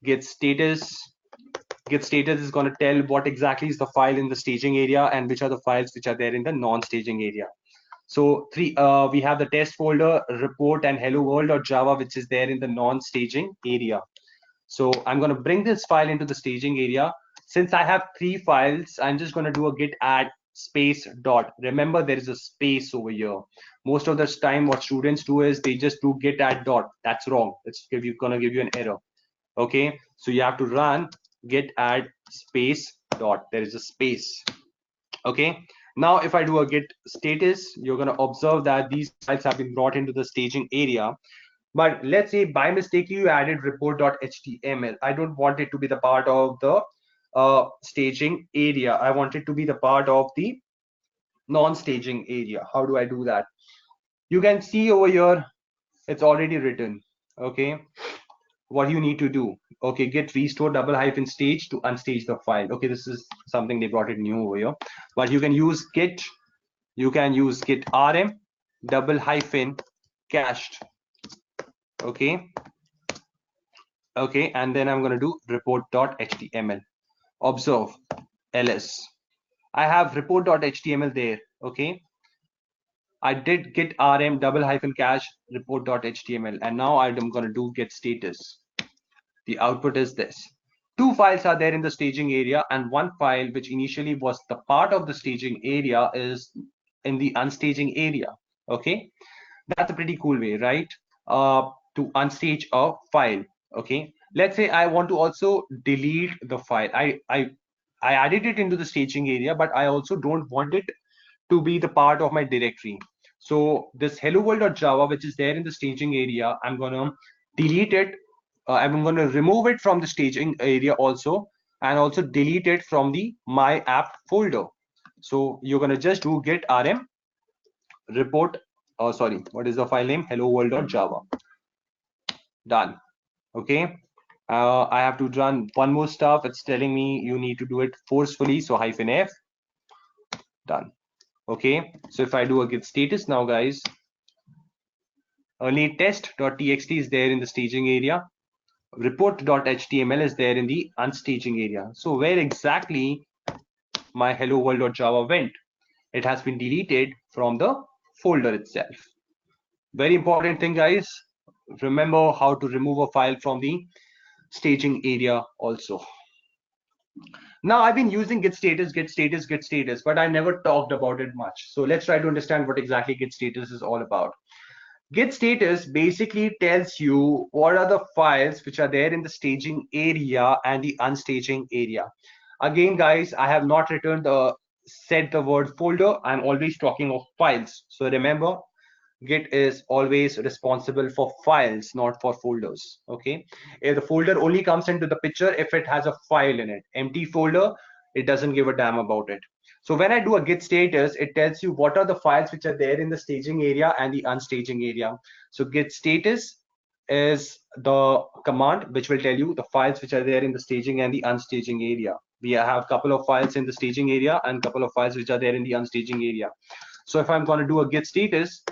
Git status. Git status is going to tell what exactly is the file in the staging area and which are the files which are there in the non-staging area. So we have the test folder, report and hello world.java, which is there in the non-staging area. So I'm going to bring this file into the staging area. Since I have three files, I'm just going to do a git add space dot. Remember, there is a space over here. Most of the time, what students do is they just do git add dot. That's wrong. It's going to give you an error. Okay, so you have to run git add space dot. There is a space. Okay, now if I do a git status, you're going to observe that these files have been brought into the staging area. But let's say by mistake you added report.html. I don't want it to be the part of the staging area. I want it to be the part of the non-staging area. How do I do that? You can see over here, it's already written. Okay, what you need to do. Okay, git restore double hyphen stage to unstage the file. Okay, this is something they brought it new over here. But you can use git rm double hyphen cached. Okay, and then I'm going to do report.html. Observe ls. I have report.html there. Okay, I did git rm double hyphen cache report.html, and now I'm going to do git status. The output is this. Two files are there in the staging area, and one file which initially was the part of the staging area is in the unstaging area. Okay, that's a pretty cool way, right? To unstage a file. Okay, let's say I want to also delete the file. I added it into the staging area, but I also don't want it to be the part of my directory. So this hello world.java, which is there in the staging area, I'm gonna delete it. I'm gonna remove it from the staging area also, and also delete it from the my app folder. So you're gonna just do git rm report. Sorry, what is the file name? Hello world.java. Done. Okay. I have to run one more stuff. It's telling me you need to do it forcefully. So -f. Done. Okay. So if I do a git status now, guys, only test.txt is there in the staging area. Report.html is there in the unstaging area. So where exactly my hello world.java went? It has been deleted from the folder itself. Very important thing, guys. Remember how to remove a file from the staging area also. Now I've been using git status, but I never talked about it much. So let's try to understand what exactly git status is all about. Git status basically tells you what are the files which are there in the staging area and the unstaging area. Again, guys, I have not returned said the word folder. I'm always talking of files. So remember, Git is always responsible for files, not for folders. Okay, if the folder only comes into the picture if it has a file in it. Empty folder, it doesn't give a damn about it. So when I do a git status, it tells you what are the files which are there in the staging area and the unstaging area. So git status is the command which will tell you the files which are there in the staging and the unstaging area. We have a couple of files in the staging area and a couple of files which are there in the unstaging area. So if I'm going to do a git status,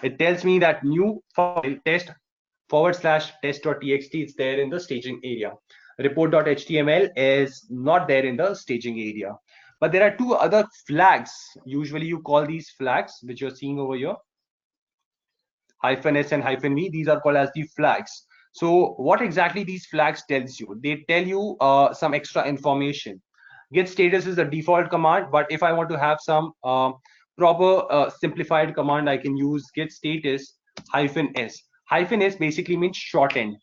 it tells me that new file test/test.txt is there in the staging area. Report.html is not there in the staging area. But there are two other flags. Usually you call these flags, which you're seeing over here, -s and -v. These are called as the flags. So what exactly these flags tells you? They tell you some extra information. Git status is a default command, but if I want to have some proper simplified command, I can use git status -s. -s basically means shortened.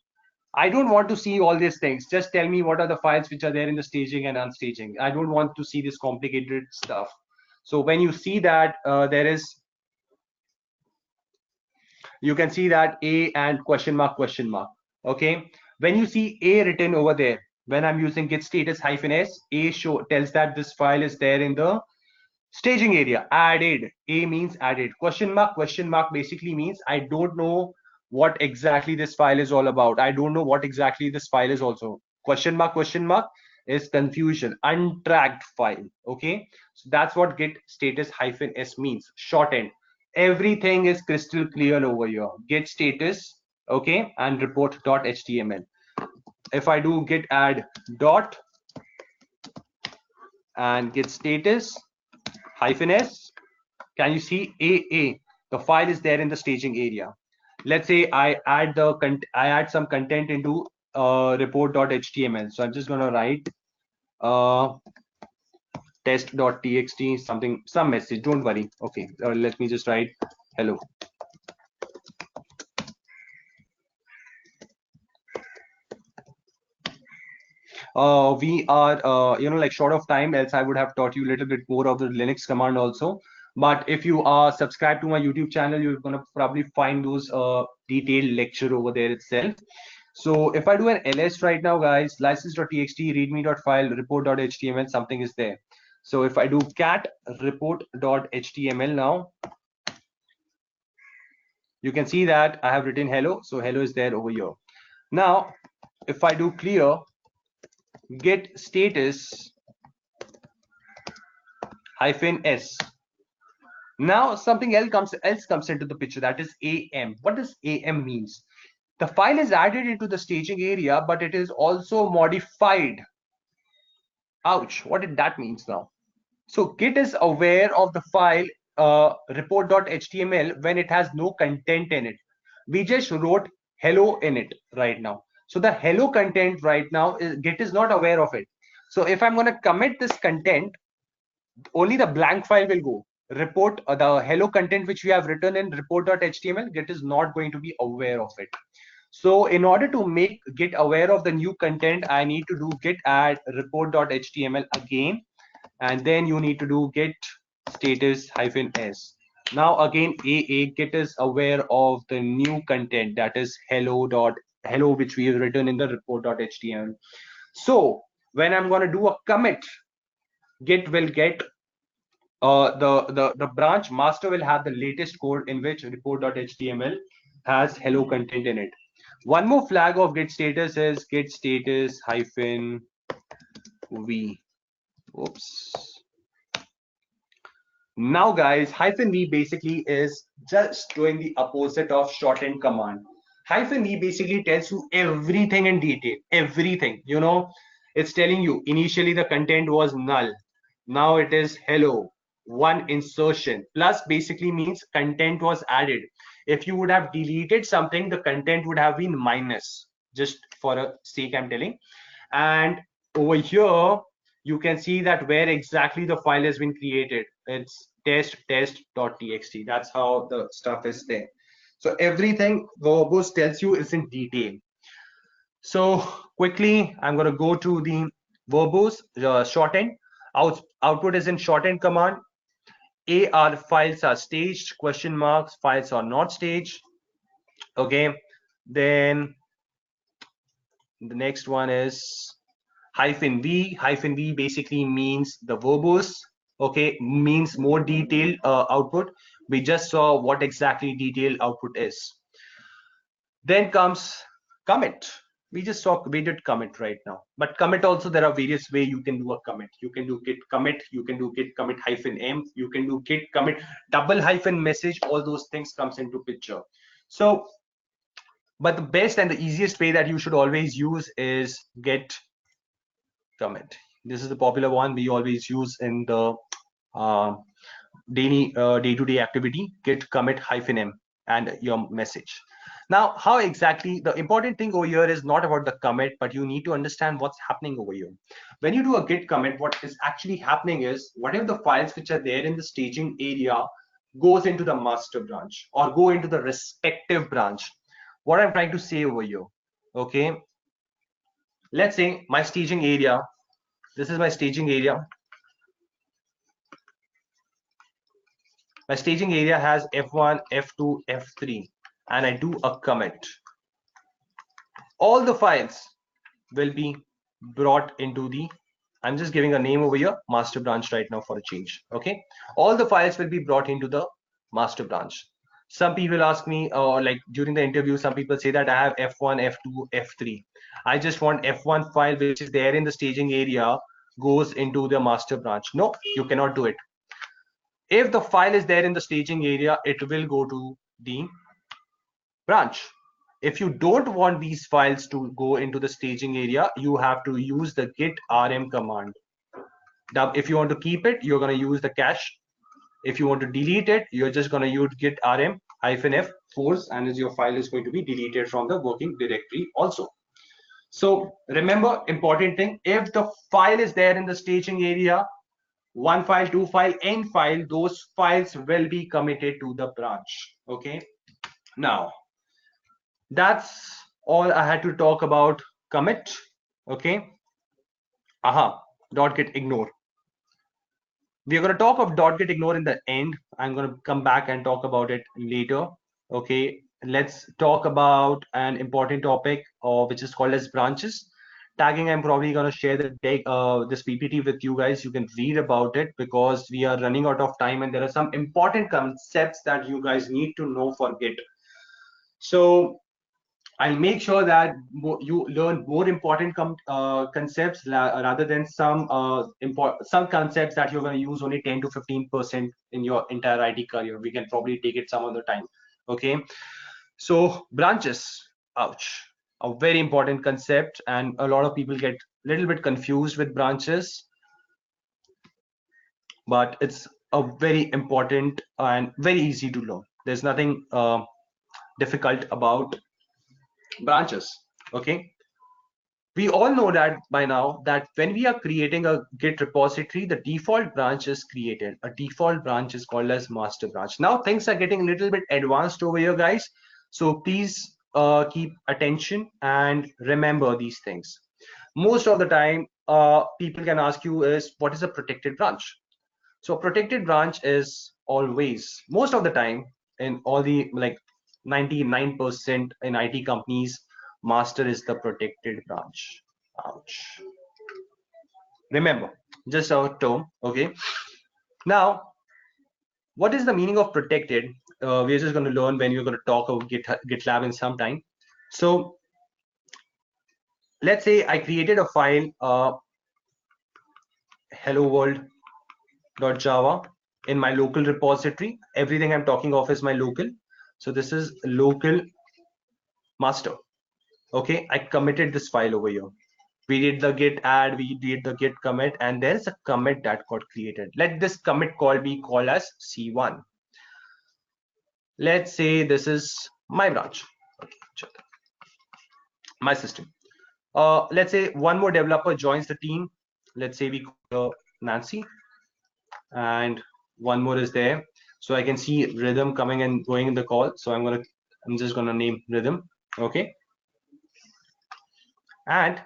I don't want to see all these things. Just tell me what are the files which are there in the staging and unstaging. I don't want to see this complicated stuff. So when you see that there is, you can see that A and question mark, question mark. Okay. When you see A written over there, when I'm using git status -s, A tells that this file is there in the staging area. Added. A means added. Question mark basically means I don't know what exactly this file is all about. I don't know what exactly this file is also. Question mark is confusion, untracked file. Okay. So that's what git status -s means. Shortened. Everything is crystal clear over here. Git status, okay, and report.html. If I do git add dot and git status -s, can you see AA? The file is there in the staging area. Let's say I add some content into report.html. So I'm just gonna write test.txt, some message. Don't worry. Okay, let me just write hello. We are like short of time, else I would have taught you a little bit more of the Linux command also. But if you are subscribed to my YouTube channel, you're going to probably find those detailed lecture over there itself. So if I do an ls right now, guys, license.txt, readme.file, report.html, something is there. So if I do cat report.html now, you can see that I have written hello. So hello is there over here. Now, if I do clear git status -s, now something else comes into the picture, that is am. What does am means? The file is added into the staging area, but it is also modified. Ouch, what did that means now? So git is aware of the file report.html when it has no content in it. We just wrote hello in it right now. So the hello content right now is git is not aware of it. So if I'm going to commit this content, only the blank file will go. Report the hello content which we have written in report.html, git is not going to be aware of it. So in order to make git aware of the new content, I need to do git add report.html again, and then you need to do git status -s. Now again, git is aware of the new content, that is hello which we have written in the report.html. So when I'm going to do a commit, git will get the branch master will have the latest code in which report.html has hello content in it. One more flag of git status is git status -v. Oops. Now guys, -v basically is just doing the opposite of shortened command. -v basically tells you everything in detail, everything. It's telling you initially the content was null. Now it is hello, one insertion. Plus basically means content was added. If you would have deleted something, the content would have been minus. Just for a sake, I'm telling. And over here, you can see that where exactly the file has been created. It's test.txt. That's how the stuff is there. So everything verbose tells you is in detail. So quickly, I'm going to go to the verbose shortened. Output is in shortened command. AR files are staged, question marks, files are not staged. Okay, then the next one is -v. -v basically means the verbose. Okay, means more detailed output. We just saw what exactly detailed output is. Then comes commit. we did commit right now, but commit also, there are various way you can do a commit. You can do git commit, you can do git commit -m, you can do git commit double hyphen message. All those things comes into picture. So but the best and the easiest way that you should always use is git commit. This is the popular one we always use in the uh, daily day-to-day activity. Git commit -m and your message. Now, how exactly, the important thing over here is not about the commit, but you need to understand what's happening over here. When you do a git commit, what is actually happening is whatever the files which are there in the staging area goes into the master branch or go into the respective branch. What I'm trying to say over here, okay? Let's say my staging area, this is my staging area. My staging area has F1, F2, F3, and I do a commit. All the files will be brought into the, I'm just giving a name over here, master branch right now for a change. Okay, all the files will be brought into the master branch. Some people ask me, or like during the interview, some people say that I have F1, F2, F3. I just want F1 file which is there in the staging area goes into the master branch. No, you cannot do it. If the file is there in the staging area, it will go to the branch. If you don't want these files to go into the staging area, you have to use the git rm command. Now, if you want to keep it, you're going to use the cache. If you want to delete it, you're just going to use git rm -f force, and your file is going to be deleted from the working directory also. So remember, important thing, if the file is there in the staging area, one file, two file, n file, those files will be committed to the branch. Okay, now that's all I had to talk about commit. Okay, dot git ignore. We are going to talk of dot git ignore in the end. I'm going to come back and talk about it later. Okay, let's talk about an important topic which is called as branches. Tagging, I'm probably going to share this PPT with you guys. You can read about it because we are running out of time and there are some important concepts that you guys need to know for Git. So I'll make sure that you learn more important concepts rather than some concepts that you're going to use only 10 to 15% in your entire IT career. We can probably take it some other time. Okay, so branches, ouch, a very important concept, and a lot of people get a little bit confused with branches, but it's a very important and very easy to learn. There's nothing difficult about branches. Okay, we all know that by now that when we are creating a git repository, the default branch is created. A default branch is called as master branch. Now things are getting a little bit advanced over here, guys, so please keep attention and remember these things. Most of the time people can ask you is what is a protected branch. So a protected branch is always, most of the time, in all the like 99% in IT companies, master is the protected branch. Ouch. Remember, just our term. Okay. Now, what is the meaning of protected? We're just going to learn when we're going to talk about GitLab in some time. So let's say I created a file, hello world.java in my local repository. Everything I'm talking of is my local. So this is local master. Okay, I committed this file over here. We did the git add, we did the git commit, and there's a commit that got created. Let this commit call be called as C1. Let's say this is my branch. Okay, check my system. Let's say one more developer joins the team. Let's say we call Nancy, and one more is there. So I can see rhythm coming and going in the call. So I'm just gonna name rhythm. Okay, and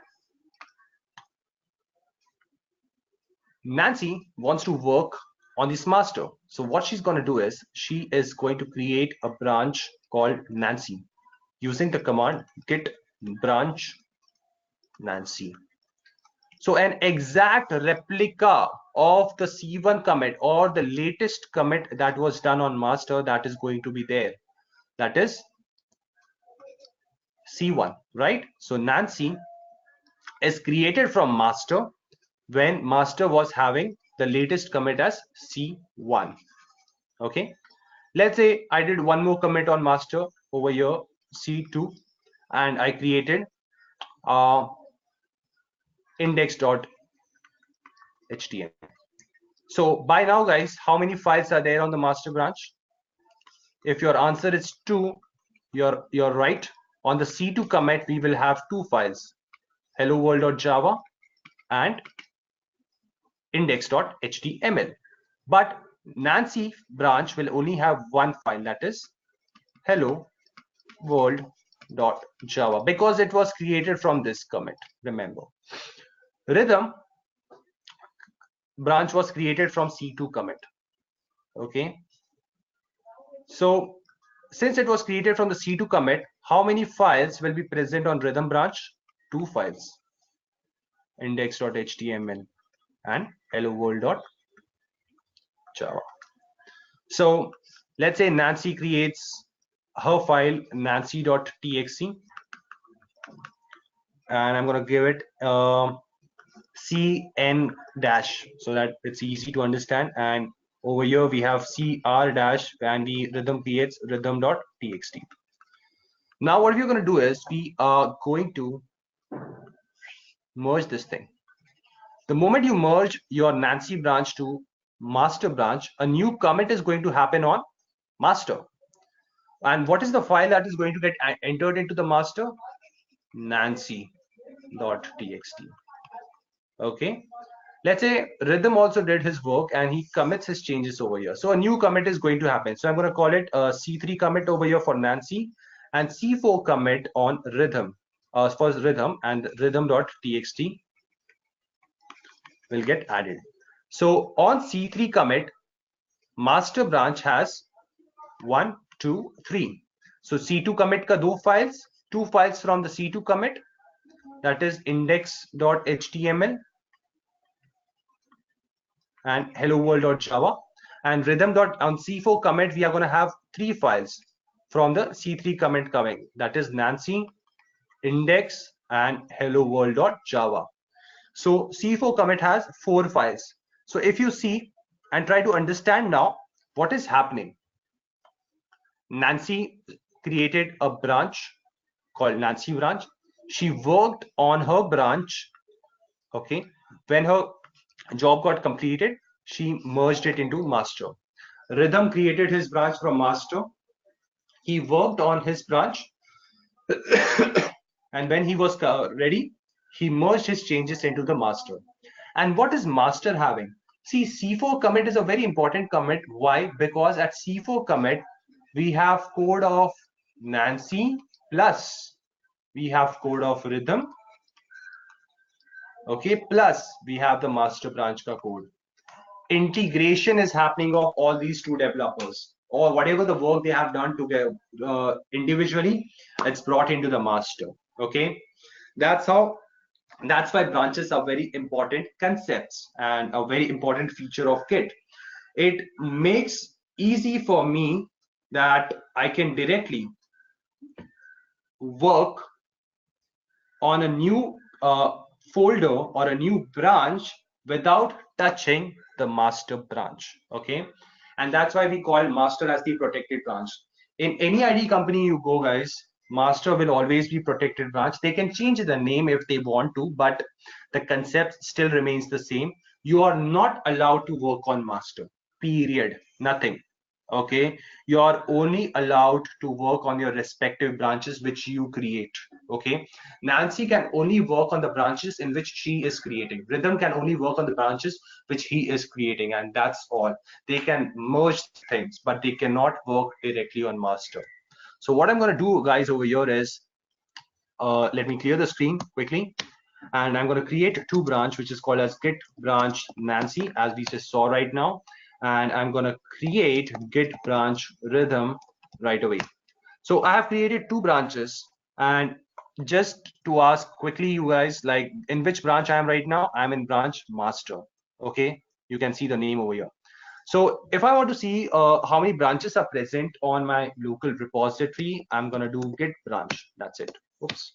Nancy wants to work on this master. So what she's going to do is she is going to create a branch called Nancy using the command git branch Nancy. So an exact replica of the C1 commit or the latest commit that was done on master, that is going to be there. That is C1, right? So Nancy is created from master when master was having the latest commit as C1. Okay, let's say I did one more commit on master over here, C2, and I created index.html. So by now, guys, how many files are there on the master branch? If your answer is 2, you're right. On the C2 commit, we will have 2 files, hello world.java and index.html. But Nancy branch will only have one file, that is hello world.java, because it was created from this commit. Remember, rhythm branch was created from C2 commit. Okay, so since it was created from the C2 commit, how many files will be present on rhythm branch? 2 files, index.html and hello world.java. So let's say Nancy creates her file nancy.txt, and I'm going to give it cn dash so that it's easy to understand. And over here we have cr dash, and the rhythm creates rhythm.txt. Now what we're going to do is we are going to merge this thing. The moment you merge your Nancy branch to master branch, a new commit is going to happen on master. And what is the file that is going to get entered into the master? Nancy.txt. Okay, let's say rhythm also did his work and he commits his changes over here. So a new commit is going to happen. So I'm going to call it a C3 commit over here for Nancy, and C4 commit on rhythm, for rhythm, and rhythm.txt will get added. So on C3 commit, master branch has 1, 2, 3. So C2 commit ka two files from the C2 commit, that is index.html and hello world.java, and rhythm on C4 commit we are going to have 3 files from the C3 commit coming, that is Nancy, index and hello world.java. So C4 commit has 4 files. So if you see and try to understand now what is happening, Nancy created a branch called Nancy branch. She worked on her branch. Okay, when her job got completed, she merged it into master. Rhythm created his branch from master. He worked on his branch and when he was ready, he merged his changes into the master. And what is master having? See, C4 commit is a very important commit. Why? Because at C4 commit, we have code of Nancy plus we have code of rhythm. Okay, plus we have the master branch ka code. Integration is happening of all these two developers, or whatever the work they have done together individually, it's brought into the master. Okay, that's why branches are very important concepts and a very important feature of Git. It makes easy for me that I can directly work on a new folder or a new branch without touching the master branch. Okay, and that's why we call master as the protected branch. In any ID company you go, guys, master will always be protected branch. They can change the name if they want to, but the concept still remains the same. You are not allowed to work on master, period, nothing. Okay, you are only allowed to work on your respective branches which you create. Okay, Nancy can only work on the branches in which she is creating. Rhythm can only work on the branches which he is creating, and that's all. They can merge things, but they cannot work directly on master. So what I'm going to do, guys, over here is let me clear the screen quickly, and I'm going to create 2 branch which is called as git branch Nancy, as we just saw right now, and I'm going to create git branch rhythm right away. So I have created 2 branches, and just to ask quickly you guys, like in which branch I am right now, I'm in branch master. Okay, you can see the name over here. So if I want to see how many branches are present on my local repository, I'm going to do git branch, that's it. Oops.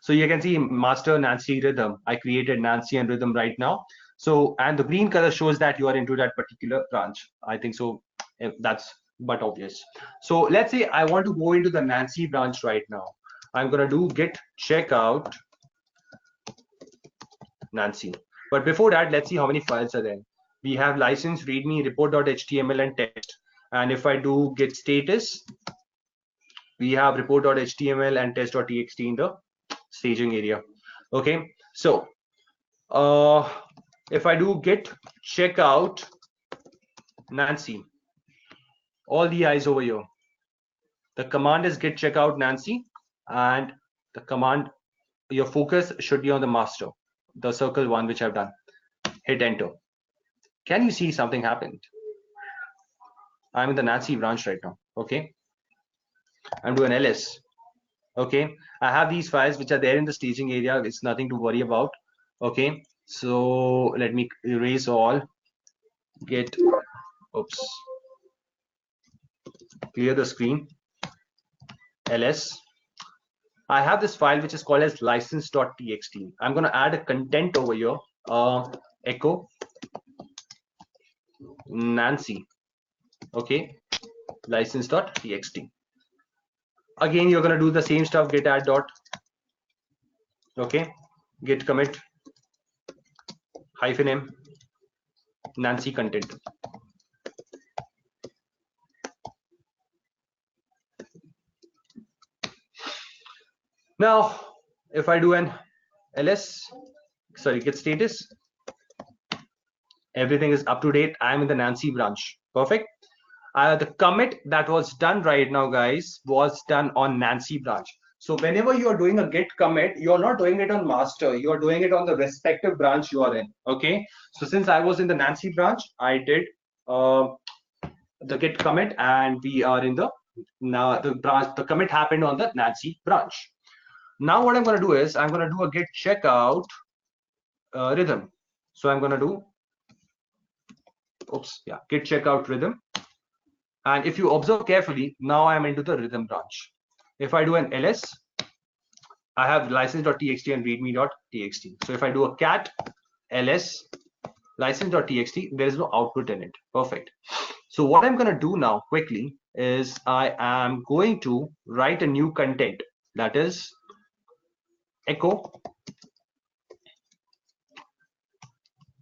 So you can see master Nancy rhythm. I created Nancy and rhythm right now. So, and the green color shows that you are into that particular branch. I think so. That's but obvious. So let's say I want to go into the Nancy branch right now. I'm gonna do git checkout Nancy. But before that, let's see how many files are there. We have license, readme, report.html, and text. And if I do git status, we have report.html and test.txt in the staging area. Okay, so if I do git checkout Nancy, all the eyes over here. The command is git checkout Nancy, and the command, your focus should be on the master, the circle one which I've done. Hit enter. Can you see something happened? I'm in the Nancy branch right now. Okay, I'm doing ls. Okay, I have these files which are there in the staging area. It's nothing to worry about. Okay, so let me erase all. Git, oops, clear the screen. ls. I have this file which is called as license.txt. I'm going to add a content over here. Echo Nancy. Okay, license.txt. Again, you're going to do the same stuff. Git add dot. Okay, git commit -m Nancy content. Now, if I do an ls, sorry, git status, everything is up to date. I'm in the Nancy branch. Perfect. The commit that was done right now, guys, was done on Nancy branch. So whenever you are doing a git commit, you're not doing it on master, you're doing it on the respective branch you are in. Okay, so since I was in the Nancy branch, I did the git commit, and we are in the the commit happened on the Nancy branch. Now what I'm going to do is I'm going to do a git checkout rhythm. So I'm going to do git checkout rhythm. And if you observe carefully, now I'm into the rhythm branch. If I do an ls, I have license.txt and readme.txt. So if I do a cat ls license.txt, there is no output in it. Perfect. So what I'm going to do now quickly is I am going to write a new content, that is echo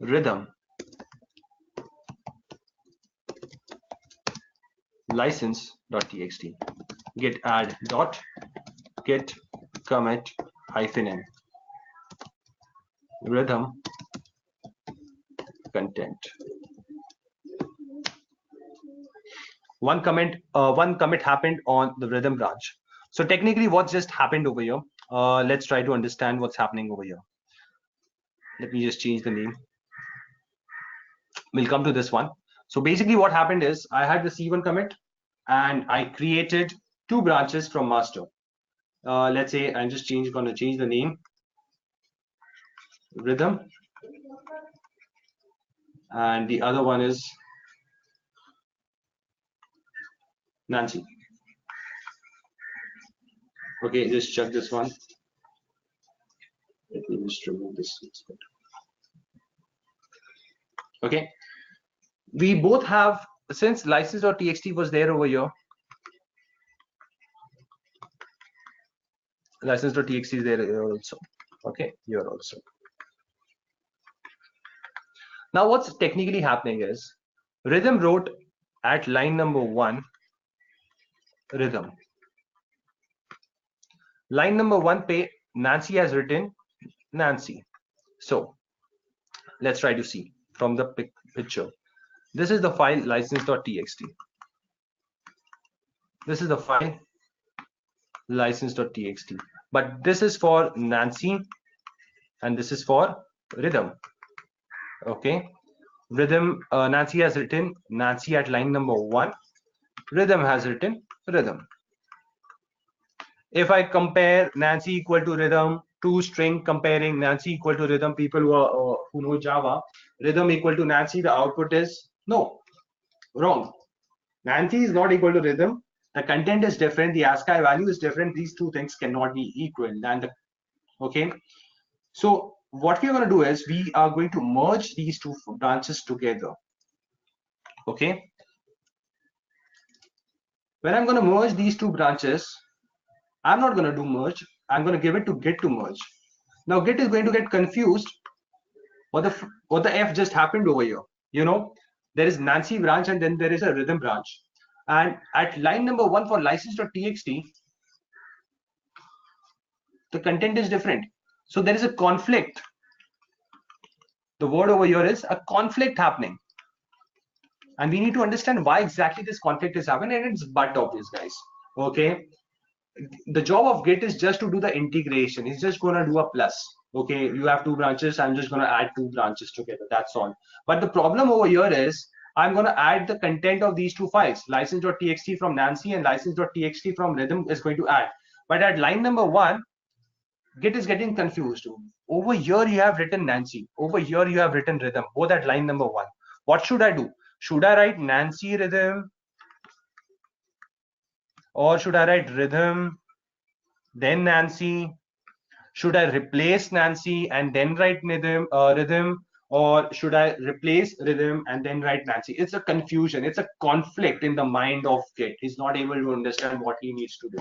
rhythm license.txt, git add dot git commit -m rhythm content. One commit happened on the rhythm branch. So technically what just happened over here, let's try to understand what's happening over here. Let me just change the name. We'll come to this one. So basically what happened is I had the C1 commit and I created two branches from master. Let's say I'm just going to change the name, rhythm, and the other one is Nancy. Okay, just check this one. Let me just remove this. Okay, we both have, since license.txt was there over here, license.txt is there here also. Okay, here also. Now what's technically happening is rhythm wrote at line number 1 rhythm. Line number 1 pe Nancy has written Nancy. So let's try to see from the picture. This is the file license.txt. This is the file license.txt. But this is for Nancy and this is for rhythm. Okay, rhythm, Nancy has written Nancy at line number 1. Rhythm has written rhythm. If I compare Nancy equal to rhythm, to string comparing Nancy equal to rhythm, people who know Java, rhythm equal to Nancy, the output is no, wrong. Nancy is not equal to rhythm The content is different, the ASCII value is different. These two things cannot be equal. Okay. So what we're going to do is we are going to merge these two branches together. Okay. When I'm going to merge these two branches, I'm not going to do merge. I'm going to give it to Git to merge. Now Git is going to get confused. What the F just happened over here? You know, there is Nancy branch and then there is a rhythm branch. And at line number 1 for license.txt, the content is different. So there is a conflict. The word over here is a conflict happening. And we need to understand why exactly this conflict is happening, and it's but obvious, guys. Okay. The job of Git is just to do the integration. It's just going to do a plus. Okay, you have two branches. I'm just going to add two branches together. That's all. But the problem over here is I'm going to add the content of these two files. License.txt from Nancy and license.txt from rhythm is going to add. But at line number 1, Git is getting confused. Over here you have written Nancy. Over here you have written rhythm. Both at line number 1. What should I do? Should I write Nancy rhythm? Or should I write rhythm, then Nancy? Should I replace Nancy and then write rhythm? Or should I replace rhythm and then write Nancy? It's a confusion. It's a conflict in the mind of Git. He's not able to understand what he needs to do.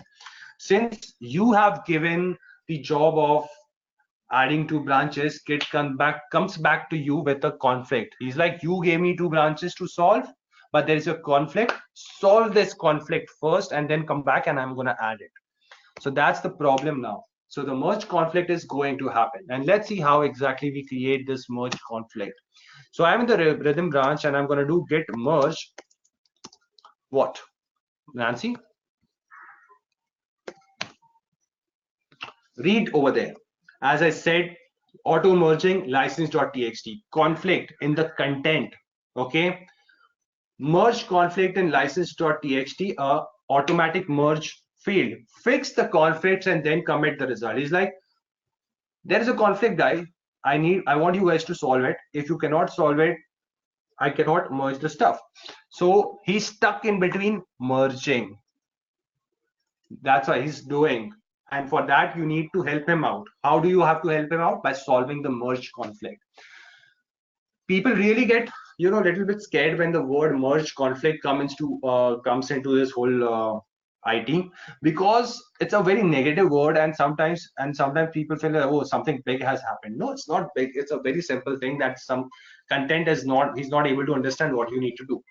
Since you have given the job of adding two branches, Git comes back to you with a conflict. He's like, you gave me two branches to solve, but there is a conflict. Solve this conflict first and then come back and I'm going to add it. So that's the problem now. So the merge conflict is going to happen. And let's see how exactly we create this merge conflict. So I'm in the rhythm branch and I'm going to do git merge. What? Nancy? Read over there. As I said, auto merging license.txt. Conflict in the content. Okay. Merge conflict in license.txt, automatic merge field. Fix the conflicts and then commit the result. He's like, there is a conflict, guys. I want you guys to solve it. If you cannot solve it, I cannot merge the stuff. So he's stuck in between merging. That's why he's doing. And for that, you need to help him out. How do you have to help him out? By solving the merge conflict. People really get, a little bit scared when the word merge conflict comes into this whole IT, because it's a very negative word, and sometimes people feel like, oh, something big has happened. No, it's not big. It's a very simple thing that some content he's not able to understand what you need to do.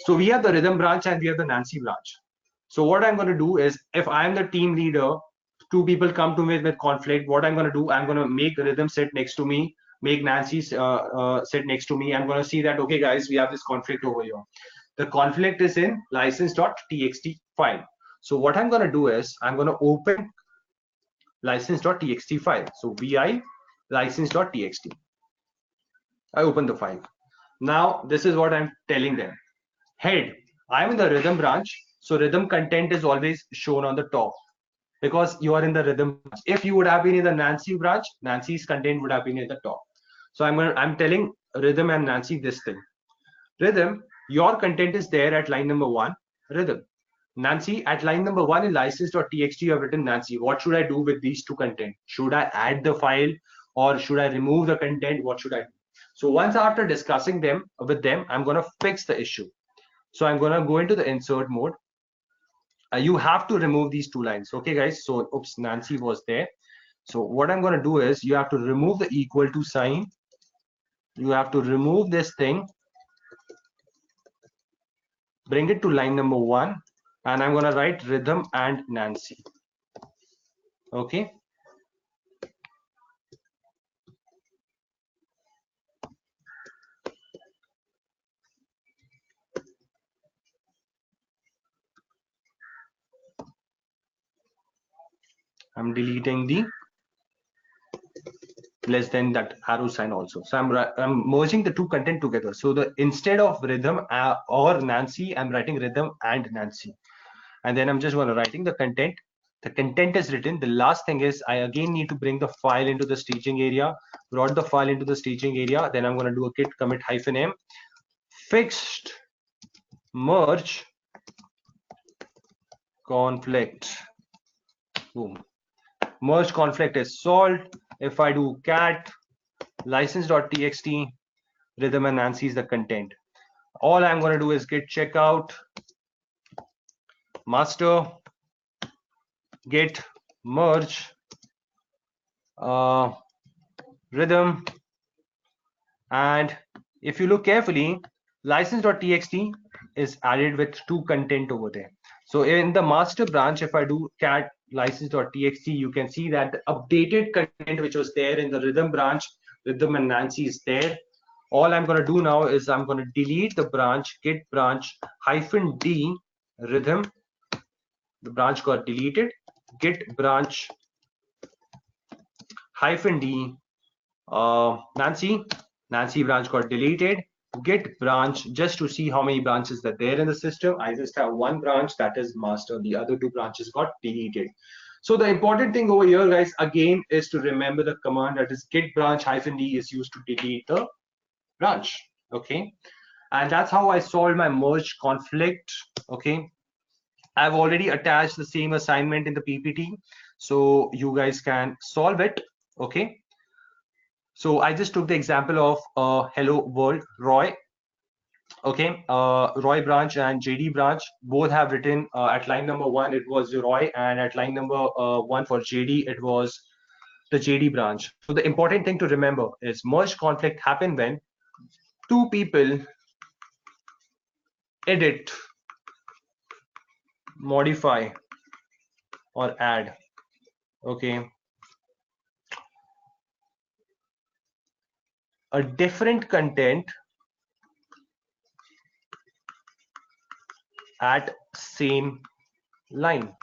So we have the rhythm branch and we have the Nancy branch. So what I'm going to do is, if I'm the team leader, two people come to me with conflict, what I'm going to do, I'm going to make rhythm sit next to me, make Nancy sit next to me. I'm going to see that, okay, guys, we have this conflict over here. The conflict is in license.txt file. So what I'm going to do is I'm going to open license.txt file. So vi license.txt. I open the file. Now this is what I'm telling them. Head, I'm in the rhythm branch. So rhythm content is always shown on the top because you are in the rhythm branch. If you would have been in the Nancy branch, Nancy's content would have been at the top. So I'm telling rhythm and Nancy this thing. Rhythm, your content is there at line number 1, rhythm. Nancy, at line number 1 in license.txt, you have written Nancy. What should I do with these two content? Should I add the file or should I remove the content? What should I do? So once after discussing with them, I'm going to fix the issue. So I'm going to go into the insert mode. You have to remove these two lines. Okay, guys. So, oops, Nancy was there. So what I'm going to do is you have to remove the equal to sign. You have to remove this thing. Bring it to line number 1. And I'm going to write rhythm and Nancy. Okay. I'm deleting the less than that arrow sign also. So I'm merging the two content together. So instead of rhythm or Nancy, I'm writing rhythm and Nancy. And then I'm just going to writing the content. The content is written. The last thing is I again need to bring the file into the staging area. Brought the file into the staging area. Then I'm going to do a git commit -m fixed merge conflict. Boom. Merge conflict is solved. If I do cat license.txt, Rhythm and Nancy is the content. All I'm going to do is git checkout master git merge rhythm, and if you look carefully, license.txt is added with two content over there. So in the master branch, if I do cat license.txt, you can see that the updated content which was there in the rhythm branch, Rhythm and Nancy is there. All I'm going to do now is I'm going to delete the branch git branch -d rhythm. The branch got deleted. Git branch -d Nancy branch got deleted. Git branch, just to see how many branches are there in the system, I just have one branch, that is master. The other two branches got deleted. So the important thing over here, guys, again, is to remember the command that is git branch -d is used to delete the branch. Okay, and that's how I solved my merge conflict. Okay, I've already attached the same assignment in the PPT, so you guys can solve it. Okay, so I just took the example of hello world Roy. Okay, Roy branch and JD branch both have written at line number 1 it was Roy, and at line number 1 for JD it was the JD branch. So the important thing to remember is merge conflict happen when two people edit, modify, or add, okay, a different content at same line.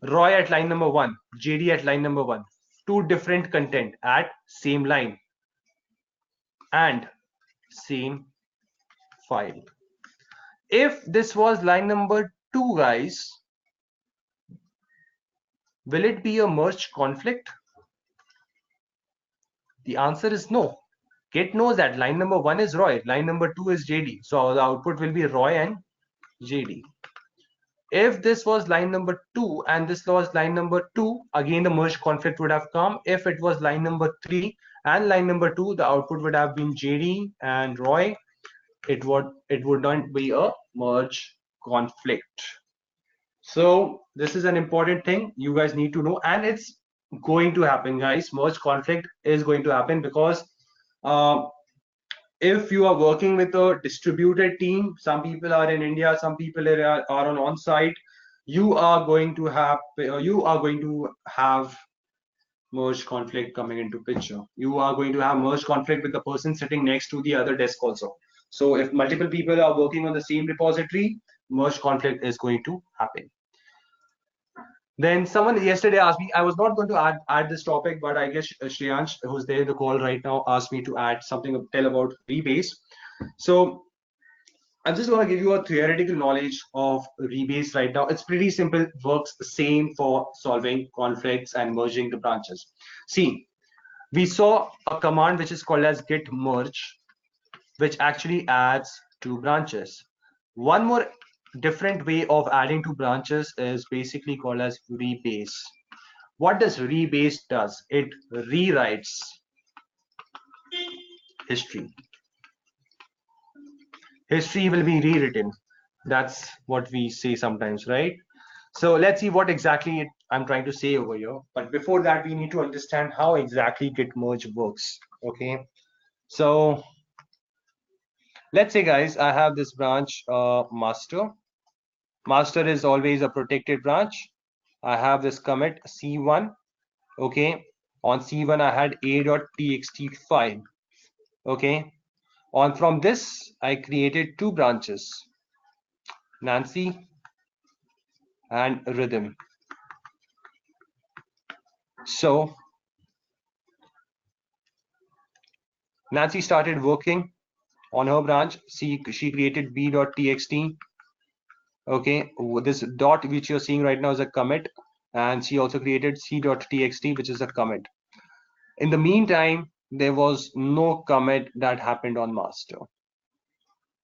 Roy at line number 1, JD at line number 1, two different content at same line and same file. If this was line number 2, guys, will it be a merge conflict? The answer is no. Git knows that line number 1 is Roy, line number 2 is JD. So the output will be Roy and JD. If this was line number 2 and this was line number 2, again the merge conflict would have come. If it was line number 3 and line number 2, the output would have been JD and Roy. It would not be a merge conflict. So this is an important thing you guys need to know, and it's going to happen, guys. Merge conflict is going to happen because if you are working with a distributed team, some people are in India, some people are on site, you are going to have merge conflict coming into picture. You are going to have merge conflict with the person sitting next to the other desk also. So if multiple people are working on the same repository, merge conflict is going to happen. Then someone yesterday asked me, I was not going to add this topic, but I guess Shreyansh, who's there in the call right now, asked me to add something, tell about rebase. So I'm just going to give you a theoretical knowledge of rebase right now. It's pretty simple, works the same for solving conflicts and merging the branches. See, we saw a command which is called as git merge, which actually adds two branches. One more different way of adding two branches is basically called as rebase. What does rebase does? It rewrites history. History will be rewritten. That's what we say sometimes, right? So let's see what exactly I'm trying to say over here. But before that, we need to understand how exactly git merge works. Okay, so let's say, guys, I have this branch master. Master is always a protected branch. I have this commit C1. Okay, on C1 I had a.txt file. Okay, on from this I created two branches, Nancy and Rhythm. So Nancy started working on her branch. She created b.txt. Okay, this dot which you're seeing right now is a commit, and she also created c.txt, which is a commit. In the meantime, there was no commit that happened on master.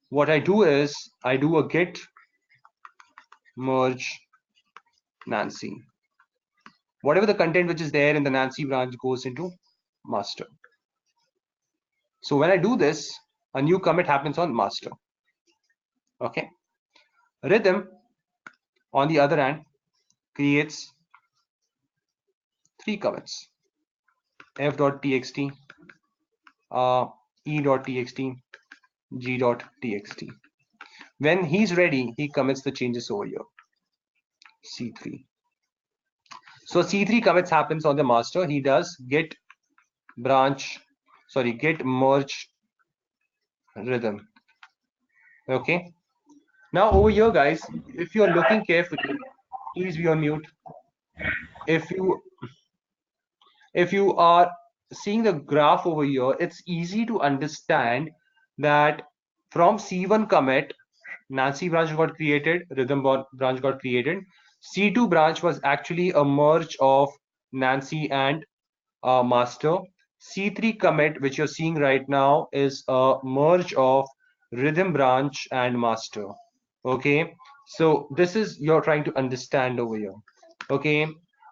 What I do is I do a git merge Nancy. Whatever the content which is there in the Nancy branch goes into master. So when I do this, a new commit happens on master. Okay. Rhythm, on the other hand, creates 3 commits: f.txt, e.txt, g.txt. When he's ready, he commits the changes over here, C3. So C3 commits happens on the master. He does git merge rhythm. Okay. Now over here, guys, if you're looking carefully, please be on mute. If you are seeing the graph over here, it's easy to understand that from C1 commit, Nancy branch got created, rhythm branch got created. C2 branch was actually a merge of Nancy and master. C3 commit, which you're seeing right now, is a merge of rhythm branch and master. Okay, so this is you're trying to understand over here. Okay,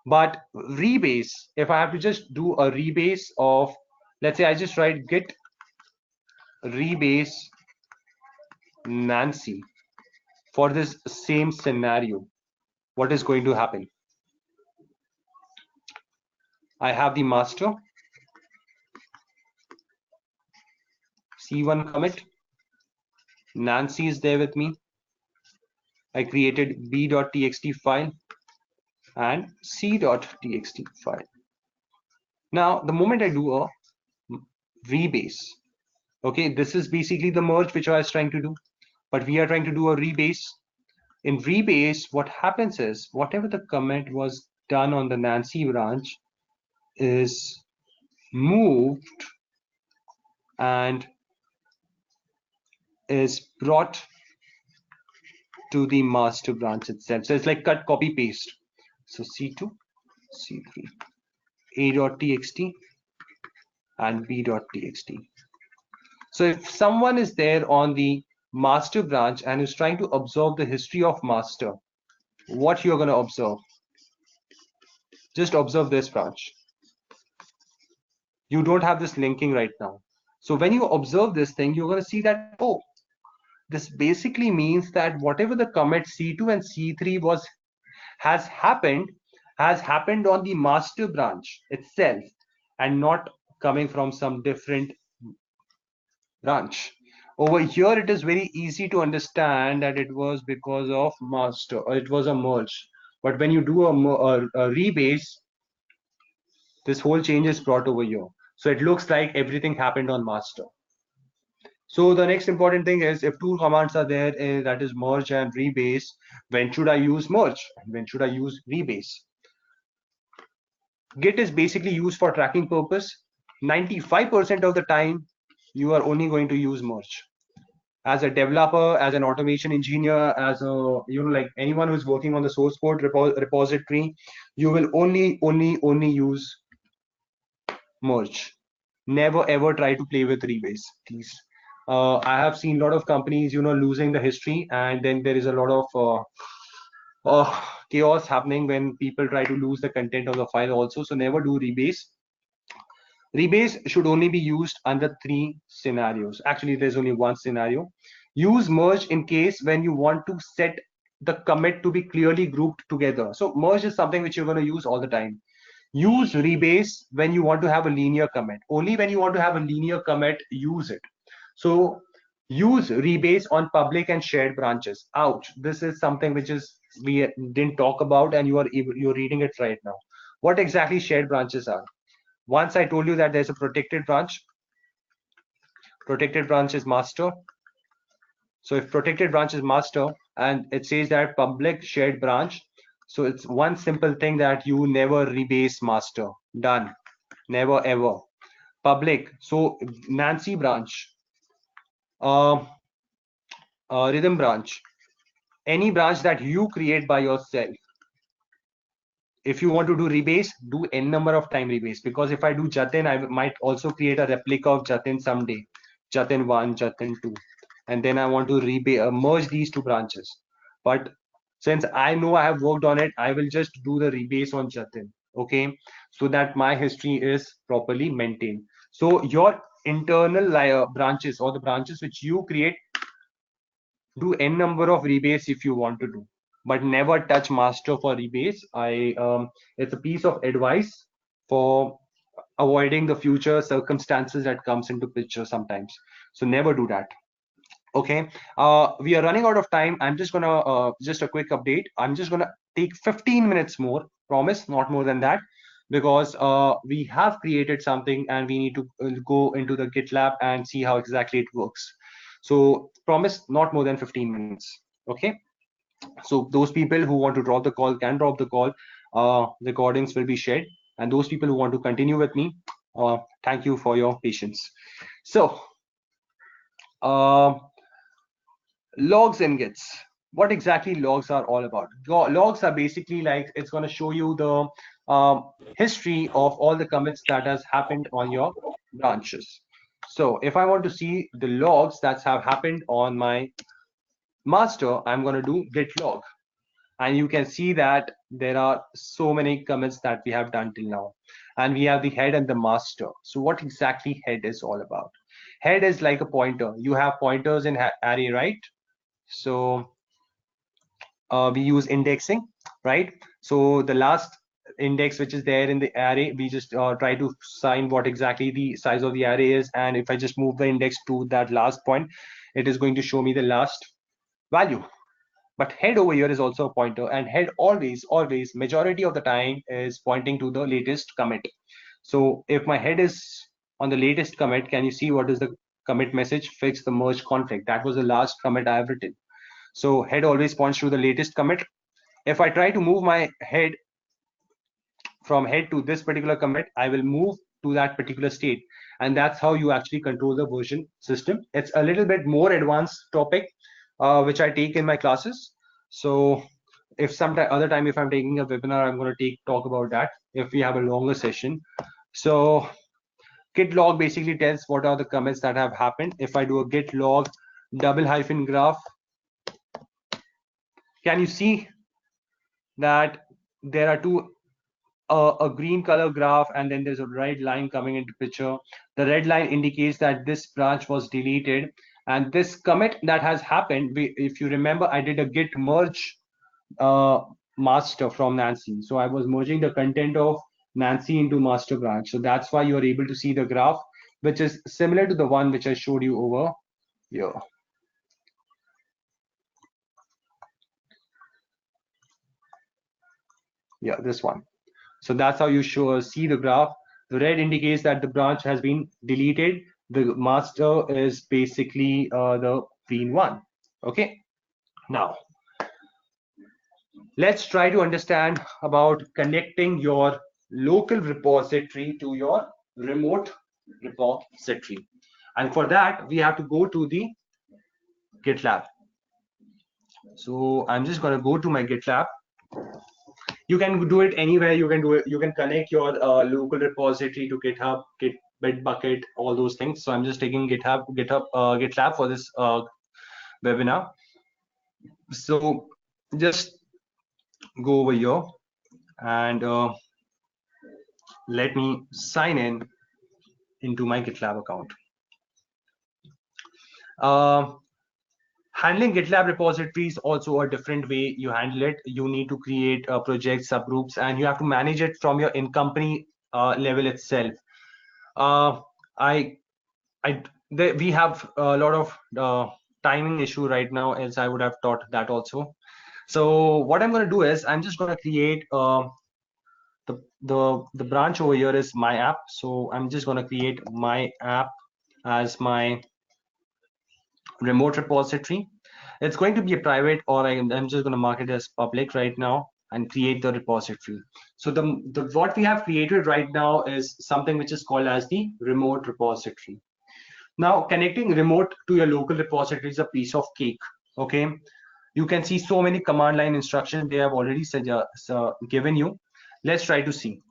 but rebase, if I have to just do a rebase of, let's say I just write git rebase Nancy for this same scenario, what is going to happen? I have the master, C1 commit, Nancy is there with me. I created b.txt file and c.txt file. Now, the moment I do a rebase, okay, this is basically the merge which I was trying to do, but we are trying to do a rebase. In rebase, what happens is whatever the commit was done on the Nancy branch is moved and is brought to the master branch itself. So it's like cut, copy, paste. So C2, C3, a.txt and b.txt. So if someone is there on the master branch and is trying to observe the history of master, what you're going to observe? Just observe this branch. You don't have this linking right now. So when you observe this thing, you're going to see that, oh, this basically means that whatever the commit C2 and C3 has happened on the master branch itself and not coming from some different branch. Over here, it is very easy to understand that it was because of master, or it was a merge. But when you do a rebase, this whole change is brought over here. So it looks like everything happened on master. So the next important thing is, if two commands are there, that is merge and rebase, when should I use merge? When should I use rebase? Git is basically used for tracking purpose. 95% of the time, you are only going to use merge. As a developer, as an automation engineer, as a, like anyone who's working on the source code repository, you will only use merge. Never ever try to play with rebase, please. I have seen a lot of companies, losing the history, and then there is a lot of chaos happening when people try to lose the content of the file also. So never do rebase. Rebase should only be used under 3 scenarios. Actually, there's only one scenario. Use merge in case when you want to set the commit to be clearly grouped together. So merge is something which you're going to use all the time. Use rebase when you want to have a linear commit. Only when you want to have a linear commit, use it. So use rebase on public and shared branches. Ouch, this is something which is we didn't talk about, and you're reading it right now. What exactly shared branches are? Once I told you that there's a protected branch. Protected branch is master. So if protected branch is master and it says that public shared branch, so it's one simple thing that you never rebase master. Done. Never ever. Public. So Nancy branch, rhythm branch, any branch that you create by yourself. If you want to do rebase, do n number of time rebase, because if I do Jatin, I might also create a replica of Jatin someday. Jatin 1, Jatin 2, and then I want to merge these two branches. But Since I know I have worked on it, I will just do the rebase on Jatin, okay, so that my history is properly maintained. So your internal branches or the branches which you create, do n number of rebase if you want to do, but never touch master for rebase. It's a piece of advice for avoiding the future circumstances that comes into picture sometimes. So never do that. Okay, we are running out of time. I'm just gonna just a quick update. I'm just gonna take 15 minutes more, promise, not more than that, because we have created something and we need to go into the GitLab and see how exactly it works. So promise, not more than 15 minutes. Okay, so those people who want to drop the call can drop the call. Recordings will be shared, and those people who want to continue with me, thank you for your patience. So. Uh, Logs and gets. What exactly logs are all about? Logs are basically like, it's going to show you the history of all the commits that has happened on your branches. So if I want to see the logs that have happened on my master, I'm going to do git log, and you can see that there are so many commits that we have done till now, and we have the head and the master. So what exactly head is all about? Head is like a pointer. You have pointers in array, right? So we use indexing, right? So the last index which is there in the array, we just try to find what exactly the size of the array is, and if I just move the index to that last point, it is going to show me the last value. But head over here is also a pointer, and head always majority of the time is pointing to the latest commit. So if my head is on the latest commit, can you see what is the commit message? Fix the merge conflict. That was the last commit I have written. So head always points to the latest commit. If I try to move my head from head to this particular commit, I will move to that particular state. And that's how you actually control the version system. It's a little bit more advanced topic, which I take in my classes. So if some other time, if I'm taking a webinar, I'm going to talk about that if we have a longer session. So git log basically tells what are the commits that have happened. If I do a git log double hyphen graph, can you see that there are two a green color graph, and then there's a red line coming into picture. The red line indicates that this branch was deleted, and this commit that has happened, if you remember, I did a git merge master from Nancy. So I was merging the content of Nancy into master branch. So that's why you're able to see the graph, which is similar to the one which I showed you over here. Yeah, this one. So that's how you see the graph. The red indicates that the branch has been deleted. The master is basically the green one. Okay. Now, let's try to understand about connecting your local repository to your remote repository. And for that, we have to go to the GitLab. So I'm just going to go to my GitLab. You can do it anywhere. You can do it. You can connect your local repository to GitHub, bitbucket, all those things. So I'm just taking GitLab for this webinar. So just go over here and let me sign in into my GitLab account. Handling GitLab repositories also a different way you handle it. You need to create projects, subgroups, and you have to manage it from your in-company level itself. We have a lot of timing issue right now, else I would have taught that also. So what I'm going to do is I'm just going to create the branch over here is my app. So I'm just going to create my app as my remote repository. It's going to be a private, or I'm just going to mark it as public right now and create the repository. So the what we have created right now is something which is called as the remote repository. Now, connecting remote to your local repository is a piece of cake. Okay, you can see so many command line instructions they have already given you. Let's try to see.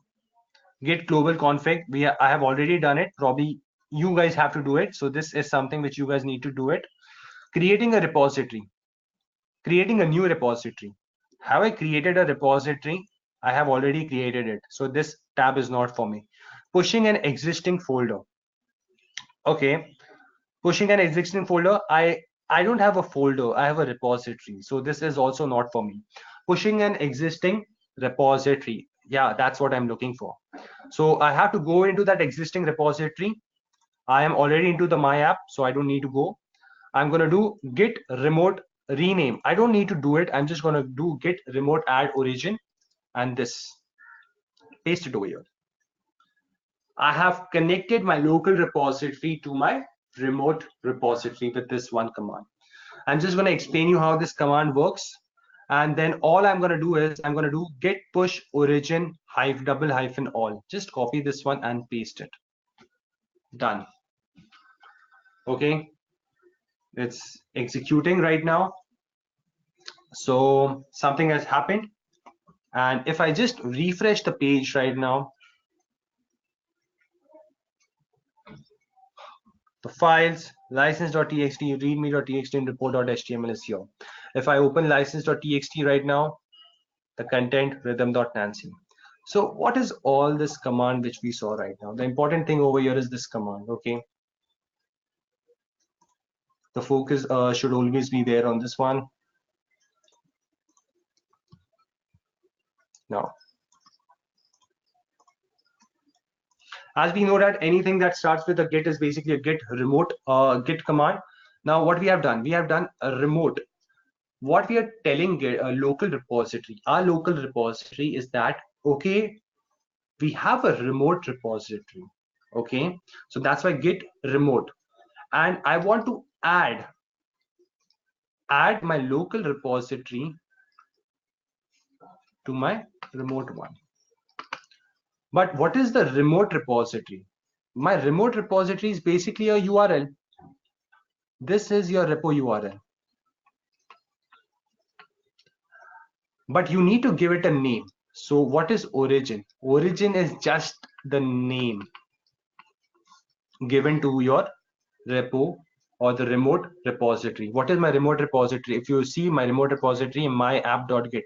Git global config. I have already done it. Probably you guys have to do it. So this is something which you guys need to do it. Creating a repository. Creating a new repository. Have I created a repository? I have already created it. So this tab is not for me. Pushing an existing folder. Okay. Pushing an existing folder. I don't have a folder. I have a repository. So this is also not for me. Pushing an existing repository. Yeah, that's what I'm looking for. So I have to go into that existing repository. I am already into the my app, so I don't need to go. I'm going to do git remote rename. I don't need to do it. I'm just going to do git remote add origin and this, paste it over here. I have connected my local repository to my remote repository with this one command. I'm just going to explain you how this command works. And then all I'm going to do is I'm going to do git push origin double hyphen all. Just copy this one and paste it. Done. Okay. It's executing right now. So something has happened. And if I just refresh the page right now, the files, license.txt, readme.txt, and report.html is here. If I open license.txt right now, the content rhythm.nancy. So what is all this command which we saw right now? The important thing over here is this command, okay? The focus should always be there on this one. Now, as we know that anything that starts with a git is basically a git remote git command. Now what we have done a remote. What we are telling a local repository, our local repository is that, okay, we have a remote repository, okay? So that's why git remote, and I want to add my local repository to my remote one. But what is the remote repository? My remote repository is basically a URL. This is your repo URL. But you need to give it a name. So what is origin? Origin is just the name given to your repo or the remote repository. What is my remote repository? If you see my remote repository, my app.git.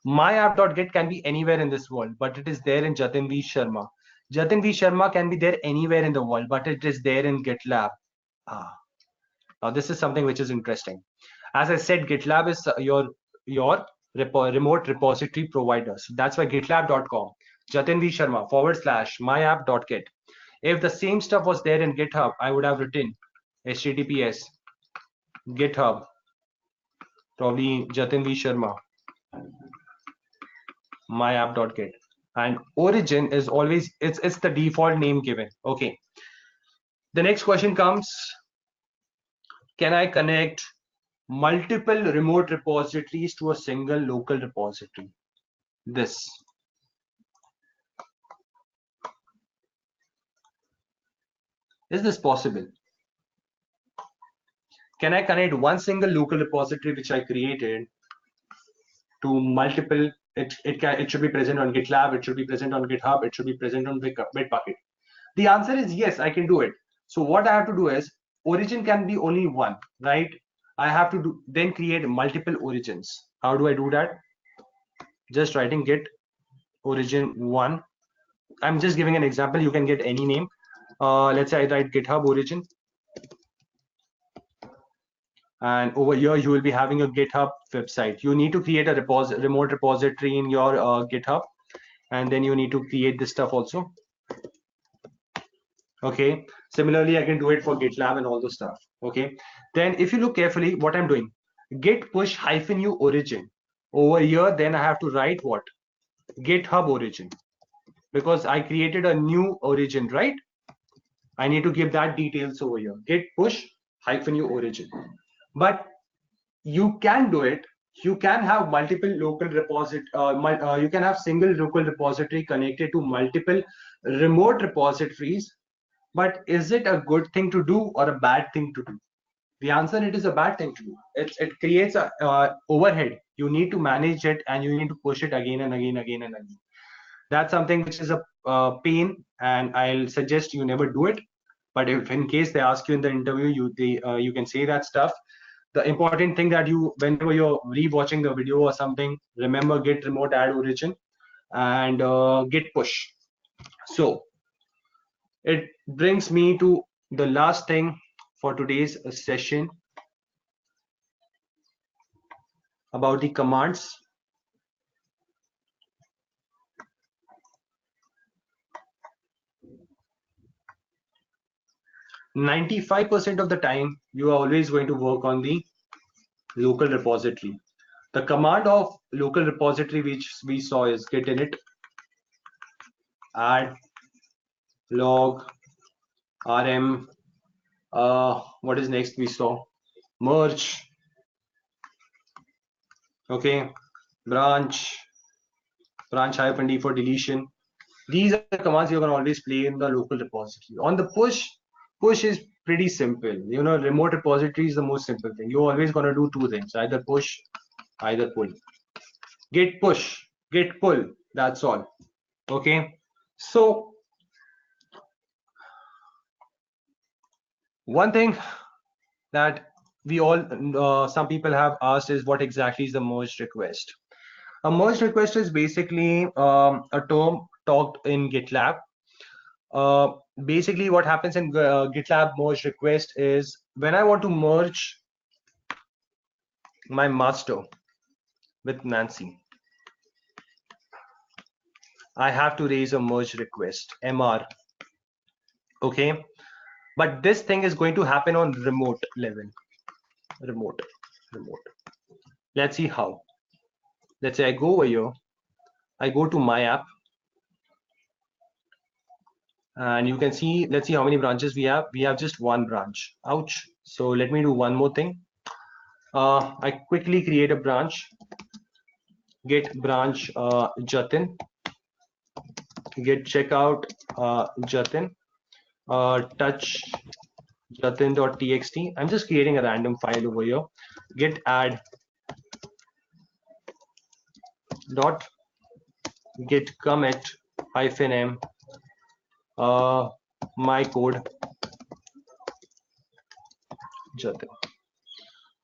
My app.git can be anywhere in this world, but it is there in Jatin Sharma. Jatin Sharma can be there anywhere in the world, but it is there in GitLab. Now this is something which is interesting. As I said, GitLab is your remote repository provider. So that's why gitlab.com, Jatin Sharma /myapp.git. If the same stuff was there in GitHub, I would have written https GitHub, probably Jatin Sharma myapp.git, and origin is always it's the default name given. Okay. The next question comes, can I connect multiple remote repositories to a single local repository? This. Is this possible? Can I connect one single local repository which I created to multiple? It should be present on GitLab, it should be present on GitHub, it should be present on bitbucket. The answer is yes, I can do it. So what I have to do is, origin can be only one, right? I have to then create multiple origins. How do I do that? Just writing git origin one. I'm just giving an example. You can get any name. Let's say I write GitHub origin, and over here you will be having a GitHub website. You need to create a remote repository in your GitHub, and then you need to create this stuff also. Okay, similarly I can do it for GitLab and all the stuff. Okay, then if you look carefully what I'm doing, git push -u origin. Over here then I have to write what? GitHub origin, because I created a new origin, right? I need to give that details over here, git push -u origin. But you can do it, you can have multiple local repository, you can have single local repository connected to multiple remote repositories. But is it a good thing to do or a bad thing to do? The answer, it is a bad thing to do. It creates a overhead. You need to manage it and you need to push it again and again. That's something which is a pain, and I'll suggest you never do it. But if in case they ask you in the interview, you can say that stuff. The important thing that you, whenever you're rewatching the video or something, remember git remote add origin and git push. So it brings me to the last thing for today's session about the commands. "95% of the time, you are always going to work on the local repository. The command of local repository which we saw is git init, add, log, rm, what is next we saw? Merge, okay, branch -d for deletion. These are the commands you're going to always play in the local repository. On the push is pretty simple. You know, remote repository is the most simple thing. You're always going to do two things, either push, either pull. Git push, git pull, that's all. Okay, so one thing that we all, some people have asked is what exactly is the merge request? A merge request is basically a term talked in GitLab. Basically what happens in GitLab merge request is when I want to merge my master with Nancy, I have to raise a merge request, MR. Okay, but this thing is going to happen on remote level. Remote. Let's see how. Let's say I go over here, I go to my app, and you can see, let's see how many branches we have. We have just one branch. Ouch. So let me do one more thing. I quickly create a branch, git branch Jatin, git checkout Jatin, touch jatin.txt. I'm just creating a random file over here. Git add dot git commit -m my code Jatin.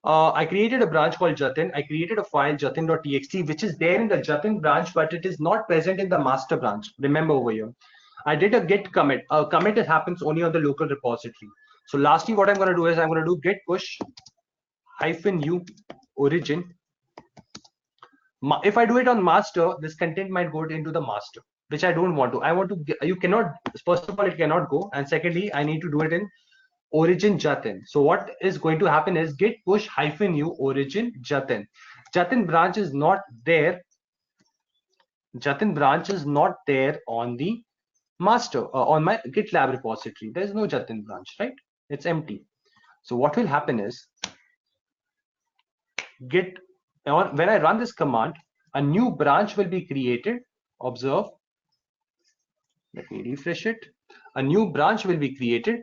I created a branch called Jatin. I created a file jatin.txt which is there in the Jatin branch, but it is not present in the master branch. Remember over here, I did a git commit. A commit happens only on the local repository. So lastly, what I'm going to do is I'm going to do git push -u origin. If I do it on master, this content might go into the master, which I don't want to. I want to, you cannot, first of all, it cannot go. And secondly, I need to do it in origin Jatin. So what is going to happen is git push -u origin Jatin. Jatin branch is not there. Jatin branch is not there on the master, on my GitLab repository. There's no Jatin branch, right? It's empty. So what will happen is when I run this command, a new branch will be created. Observe. Let me refresh it. A new branch will be created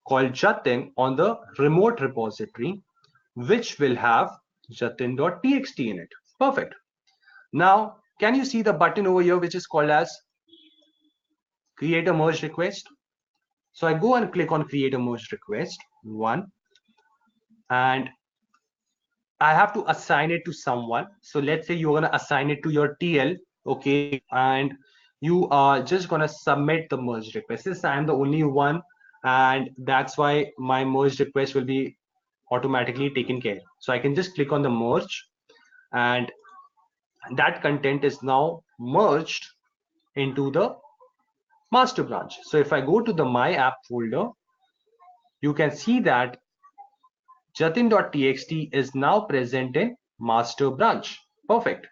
called Jatin on the remote repository, which will have jatin.txt in it. Perfect. Now, can you see the button over here, which is called as create a merge request? So I go and click on create a merge request, one, and I have to assign it to someone. So let's say you're going to assign it to your TL, okay, and you are just going to submit the merge request. Since I'm the only one, and that's why my merge request will be automatically taken care. So I can just click on the merge, and that content is now merged into the master branch. So if I go to the my app folder, you can see that jatin.txt is now present in master branch. Perfect.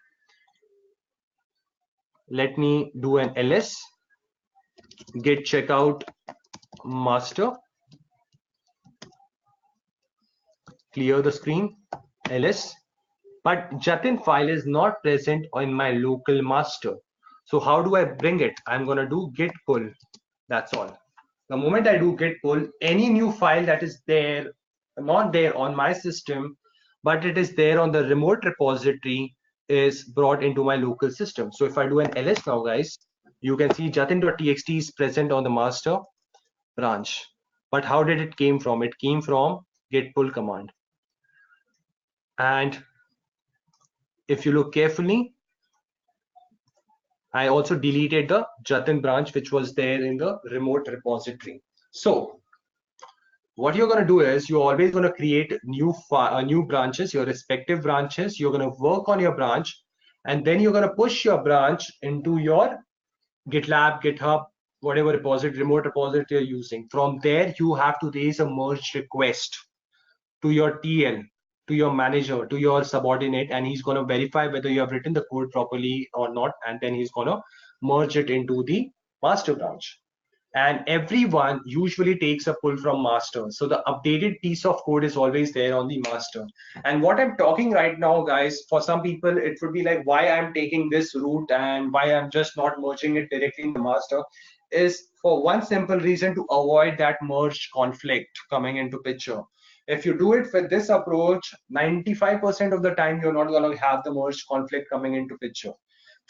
Let me do an ls git checkout master, clear the screen, ls, but Jatin file is not present in my local master. So how do I bring it? I'm going to do git pull. That's all. The moment I do git pull, any new file that is there, not there on my system, but it is there on the remote repository, is brought into my local system. So if I do an ls now, guys, you can see jatin.txt is present on the master branch. But how did it came from? It came from git pull command. And if you look carefully, I also deleted the Jatin branch, which was there in the remote repository. So what you're going to do is you're always going to create new branches, your respective branches. You're going to work on your branch, and then you're going to push your branch into your GitLab, GitHub, whatever repository, remote repository you're using. From there, you have to raise a merge request to your TL, to your manager, to your subordinate, and he's going to verify whether you have written the code properly or not, and then he's going to merge it into the master branch. And everyone usually takes a pull from master, so the updated piece of code is always there on the master. And what I'm talking right now, guys, for some people it would be like, why I'm taking this route and why I'm just not merging it directly in the master, is for one simple reason: to avoid that merge conflict coming into picture. If you do it with this approach, 95% of the time you're not going to have the merge conflict coming into picture.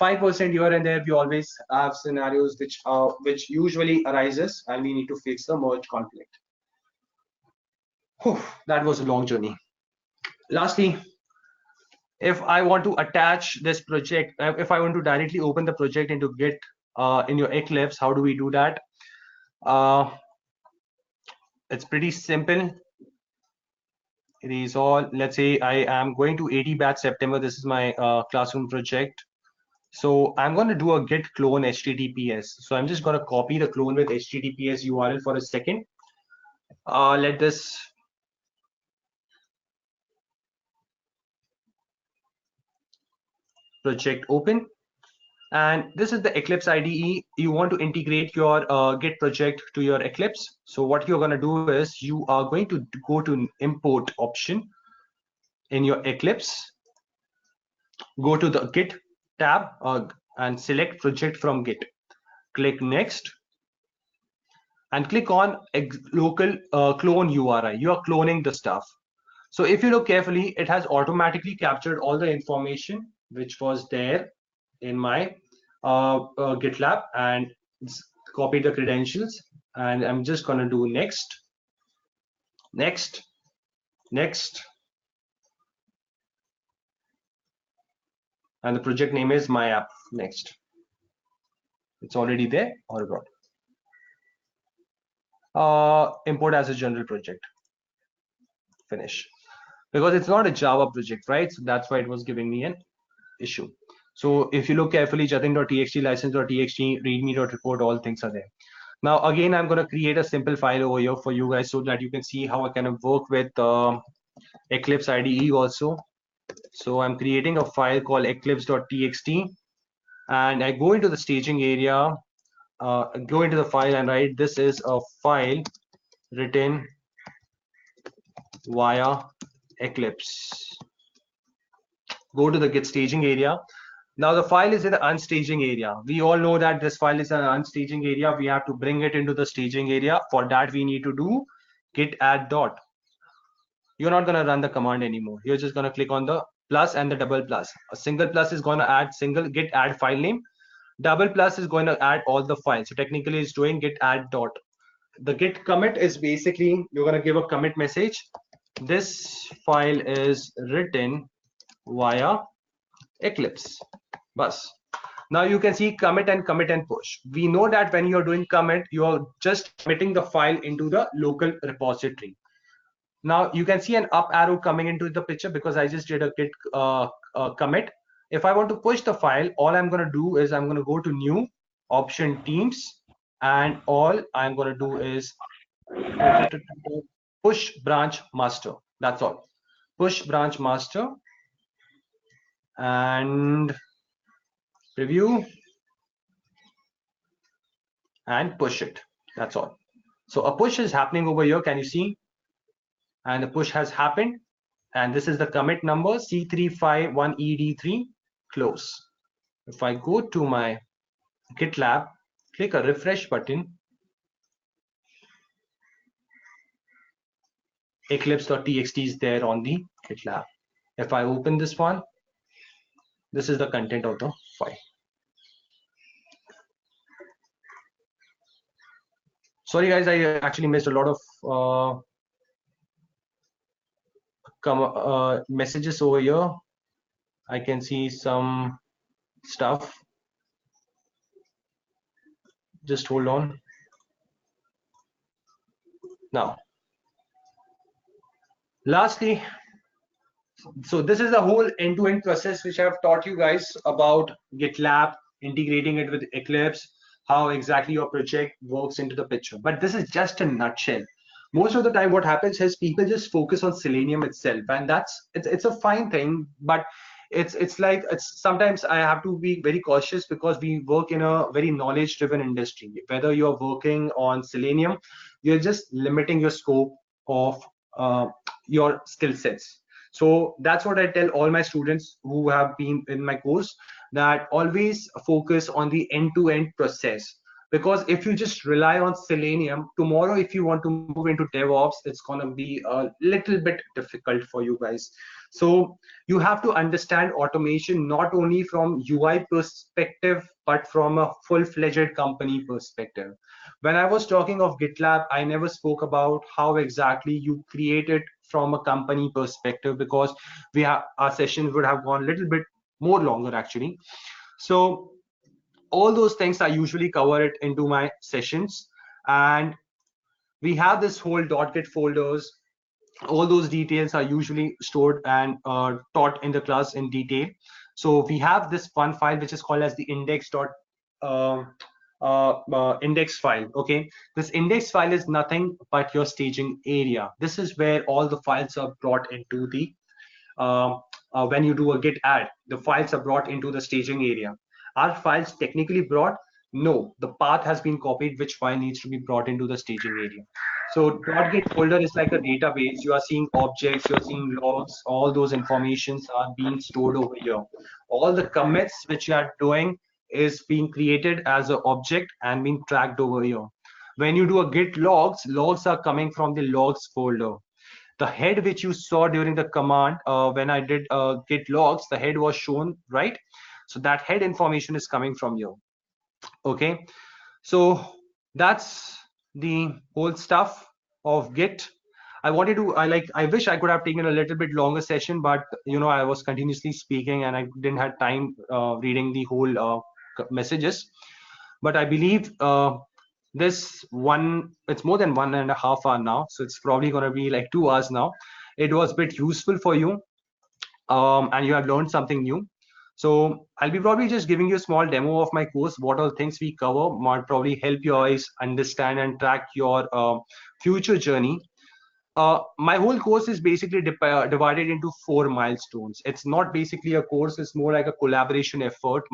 5% here and there, we always have scenarios which usually arises, and we need to fix the merge conflict. Whew, that was a long journey. Lastly, if I want to attach this project, if I want to directly open the project into Git in your Eclipse, how do we do that? It's pretty simple. It is all, let's say I am going to 80 batch September. This is my classroom project. So I'm going to do a git clone HTTPS. So I'm just going to copy the clone with HTTPS URL for a second. Let this project open. And this is the Eclipse IDE. You want to integrate your Git project to your Eclipse. So what you're going to do is you are going to go to import option in your Eclipse. Go to the Git tab and select project from Git. Click next and click on local clone URI. You are cloning the stuff. So if you look carefully, it has automatically captured all the information which was there in my GitLab, and it's copied the credentials. And I'm just going to do next, next, next. And the project name is my app. Next. It's already there. All right. Import as a general project. Finish. Because it's not a Java project, right? So that's why it was giving me an issue. So if you look carefully, jatin.txt, license.txt, readme.report, all things are there. Now, again, I'm going to create a simple file over here for you guys so that you can see how I can work with Eclipse IDE also. So I'm creating a file called eclipse.txt, and I go into the staging area, go into the file and write, this is a file written via Eclipse. Go to the Git staging area. Now the file is in the unstaging area. We all know that this file is an unstaging area. We have to bring it into the staging area. For that, we need to do git add dot. You're not going to run the command anymore. You're just going to click on the plus and the double plus. A single plus is going to add single git add file name. Double plus is going to add all the files. So technically it's doing git add dot. The git commit is basically, you're going to give a commit message. This file is written via Eclipse. Bus. Now you can see commit and push. We know that when you're doing commit, you're just committing the file into the local repository. Now you can see an up arrow coming into the picture because I just did a git commit. If I want to push the file, all I'm going to do is I'm going to go to new option teams, and all I'm going to do is push branch master. That's all. Push branch master and preview and push it. That's all. So a push is happening over here. Can you see? And the push has happened. And this is the commit number C351ED3 close. If I go to my GitLab, click a refresh button, eclipse.txt is there on the GitLab. If I open this one, this is the content of the file. Sorry guys, I actually missed a lot of messages over here. I can see some stuff. Just hold on. Now, lastly, so this is the whole end-to-end process which I've taught you guys about GitLab, integrating it with Eclipse, how exactly your project works into the picture. But this is just a nutshell. Most of the time, what happens is people just focus on Selenium itself, and it's a fine thing, but it's like it's sometimes I have to be very cautious because we work in a very knowledge-driven industry. Whether you're working on Selenium, you're just limiting your scope of your skill sets. So that's what I tell all my students who have been in my course, that always focus on the end-to-end process. Because if you just rely on Selenium, tomorrow if you want to move into DevOps, it's going to be a little bit difficult for you guys. So you have to understand automation not only from UI perspective, but from a full-fledged company perspective. When I was talking of GitLab, I never spoke about how exactly you create it from a company perspective, because our sessions would have gone a little bit more longer actually. So all those things I usually cover it into my sessions, and we have this whole .git folders. All those details are usually stored and taught in the class in detail. So we have this one file which is called as the uh, index file. Okay, this index file is nothing but your staging area. This is where all the files are brought into the when you do a git add, the files are brought into the staging area. Are files technically brought? No, the path has been copied, which file needs to be brought into the staging area. So .git folder is like a database. You are seeing objects, you're seeing logs, all those informations are being stored over here. All the commits which you are doing is being created as an object and being tracked over here. When you do a git logs, logs are coming from the logs folder. The head which you saw during the command, when I did git logs, the head was shown, right? So that head information is coming from you. Okay, so that's the whole stuff of git. I wish I could have taken a little bit longer session, but I was continuously speaking and I didn't have time reading the whole messages. But I believe it's more than 1.5 hours now, so it's probably going to be like 2 hours now. It was a bit useful for you, and you have learned something new. So I'll be probably just giving you a small demo of my course. What all things we cover might probably help you guys understand and track your future journey. My whole course is basically divided into 4 milestones. It's not basically a course, it's more like a collaboration effort.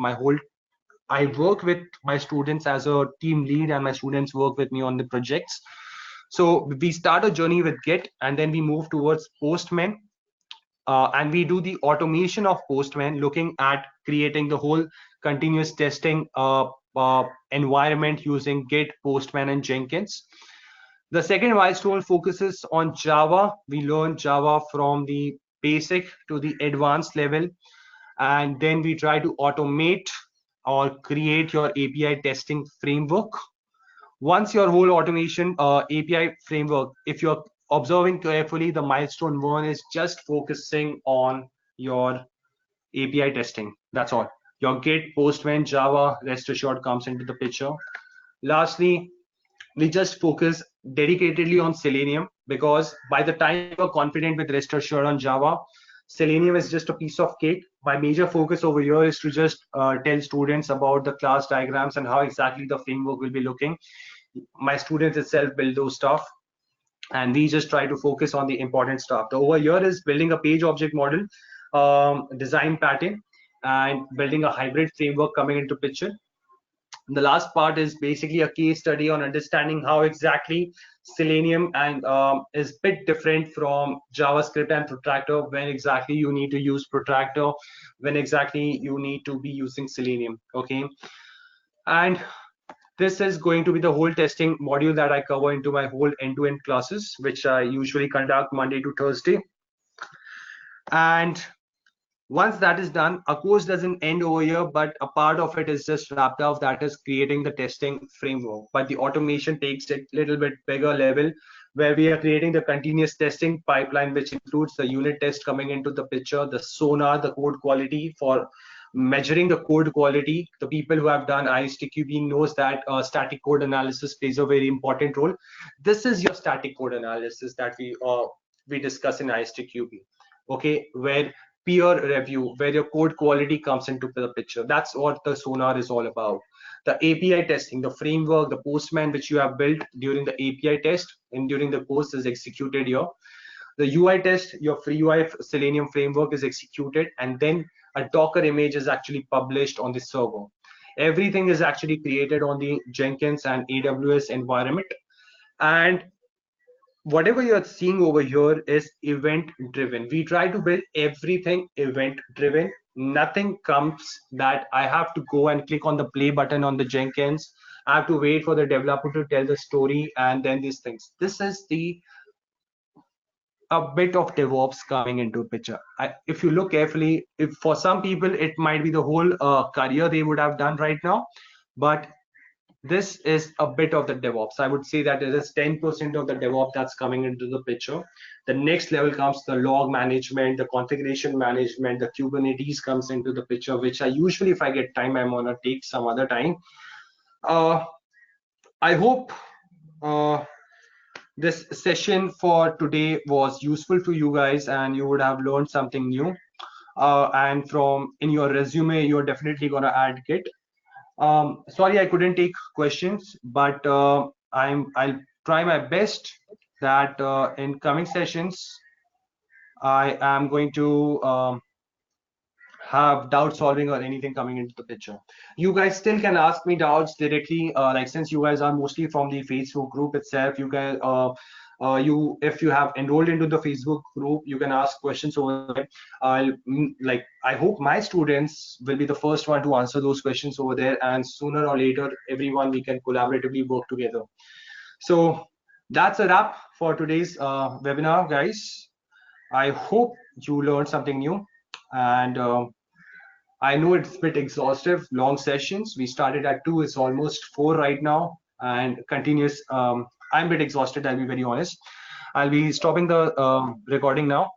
I work with my students as a team lead, and my students work with me on the projects. So we start a journey with Git, and then we move towards Postman, and we do the automation of Postman, looking at creating the whole continuous testing environment using Git, Postman, and Jenkins. The second milestone focuses on Java. We learn Java from the basic to the advanced level, and then we try to automate or create your API testing framework. Once your whole automation API framework, if you're observing carefully, the milestone 1 is just focusing on your API testing. That's all. Your Git, Postman, Java, rest assured comes into the picture. Lastly, we just focus dedicatedly on Selenium, because by the time you're confident with rest assured on Java, Selenium is just a piece of cake. My major focus over here is to just tell students about the class diagrams and how exactly the framework will be looking. My students itself build those stuff, and we just try to focus on the important stuff. The over here is building a page object model, design pattern, and building a hybrid framework coming into picture. The last part is basically a case study on understanding how exactly Selenium and is a bit different from JavaScript and Protractor, when exactly you need to use Protractor, when exactly you need to be using Selenium. Okay, and this is going to be the whole testing module that I cover into my whole end-to-end classes, which I usually conduct Monday to Thursday. And Once that is done, a course doesn't end over here, but a part of it is just wrapped up, that is creating the testing framework. But the automation takes it a little bit bigger level, where we are creating the continuous testing pipeline, which includes the unit test coming into the picture, the sonar, the code quality for measuring the code quality. The people who have done ISTQB knows that static code analysis plays a very important role. This is your static code analysis that we discuss in ISTQB. Okay, where peer review, where your code quality comes into the picture. That's what the sonar is all about. The API testing, the framework, the postman which you have built during the API test and during the course is executed here. The UI test, your free UI Selenium framework is executed, and then a Docker image is actually published on the server. Everything is actually created on the Jenkins and AWS environment. And whatever you're seeing over here is event driven. We try to build everything event driven. Nothing comes that I have to go and click on the play button on the Jenkins. I have to wait for the developer to tell the story and then these things. This is the a bit of DevOps coming into picture. If you look carefully, if for some people it might be the whole career they would have done right now, but this is a bit of the DevOps. I would say that it is 10% of the DevOps that's coming into the picture. The next level comes the log management, the configuration management, the Kubernetes comes into the picture, which I usually, if I get time, I'm gonna take some other time. Uh, I hope uh, this session for today was useful to you guys and you would have learned something new. And from in your resume, you're definitely gonna add Git. Sorry, I couldn't take questions, but I'll try my best that in coming sessions, I am going to have doubt solving or anything coming into the picture. You guys still can ask me doubts directly. Like since you guys are mostly from the Facebook group itself, you can you if you have enrolled into the Facebook group, you can ask questions over there. Like I hope my students will be the first one to answer those questions over there, and sooner or later, everyone we can collaboratively work together. So that's a wrap for today's webinar, guys. I hope you learned something new, and I know it's a bit exhaustive, long sessions. We started at 2, it's almost 4 right now, and continuous. I'm a bit exhausted, I'll be very honest. I'll be stopping the recording now.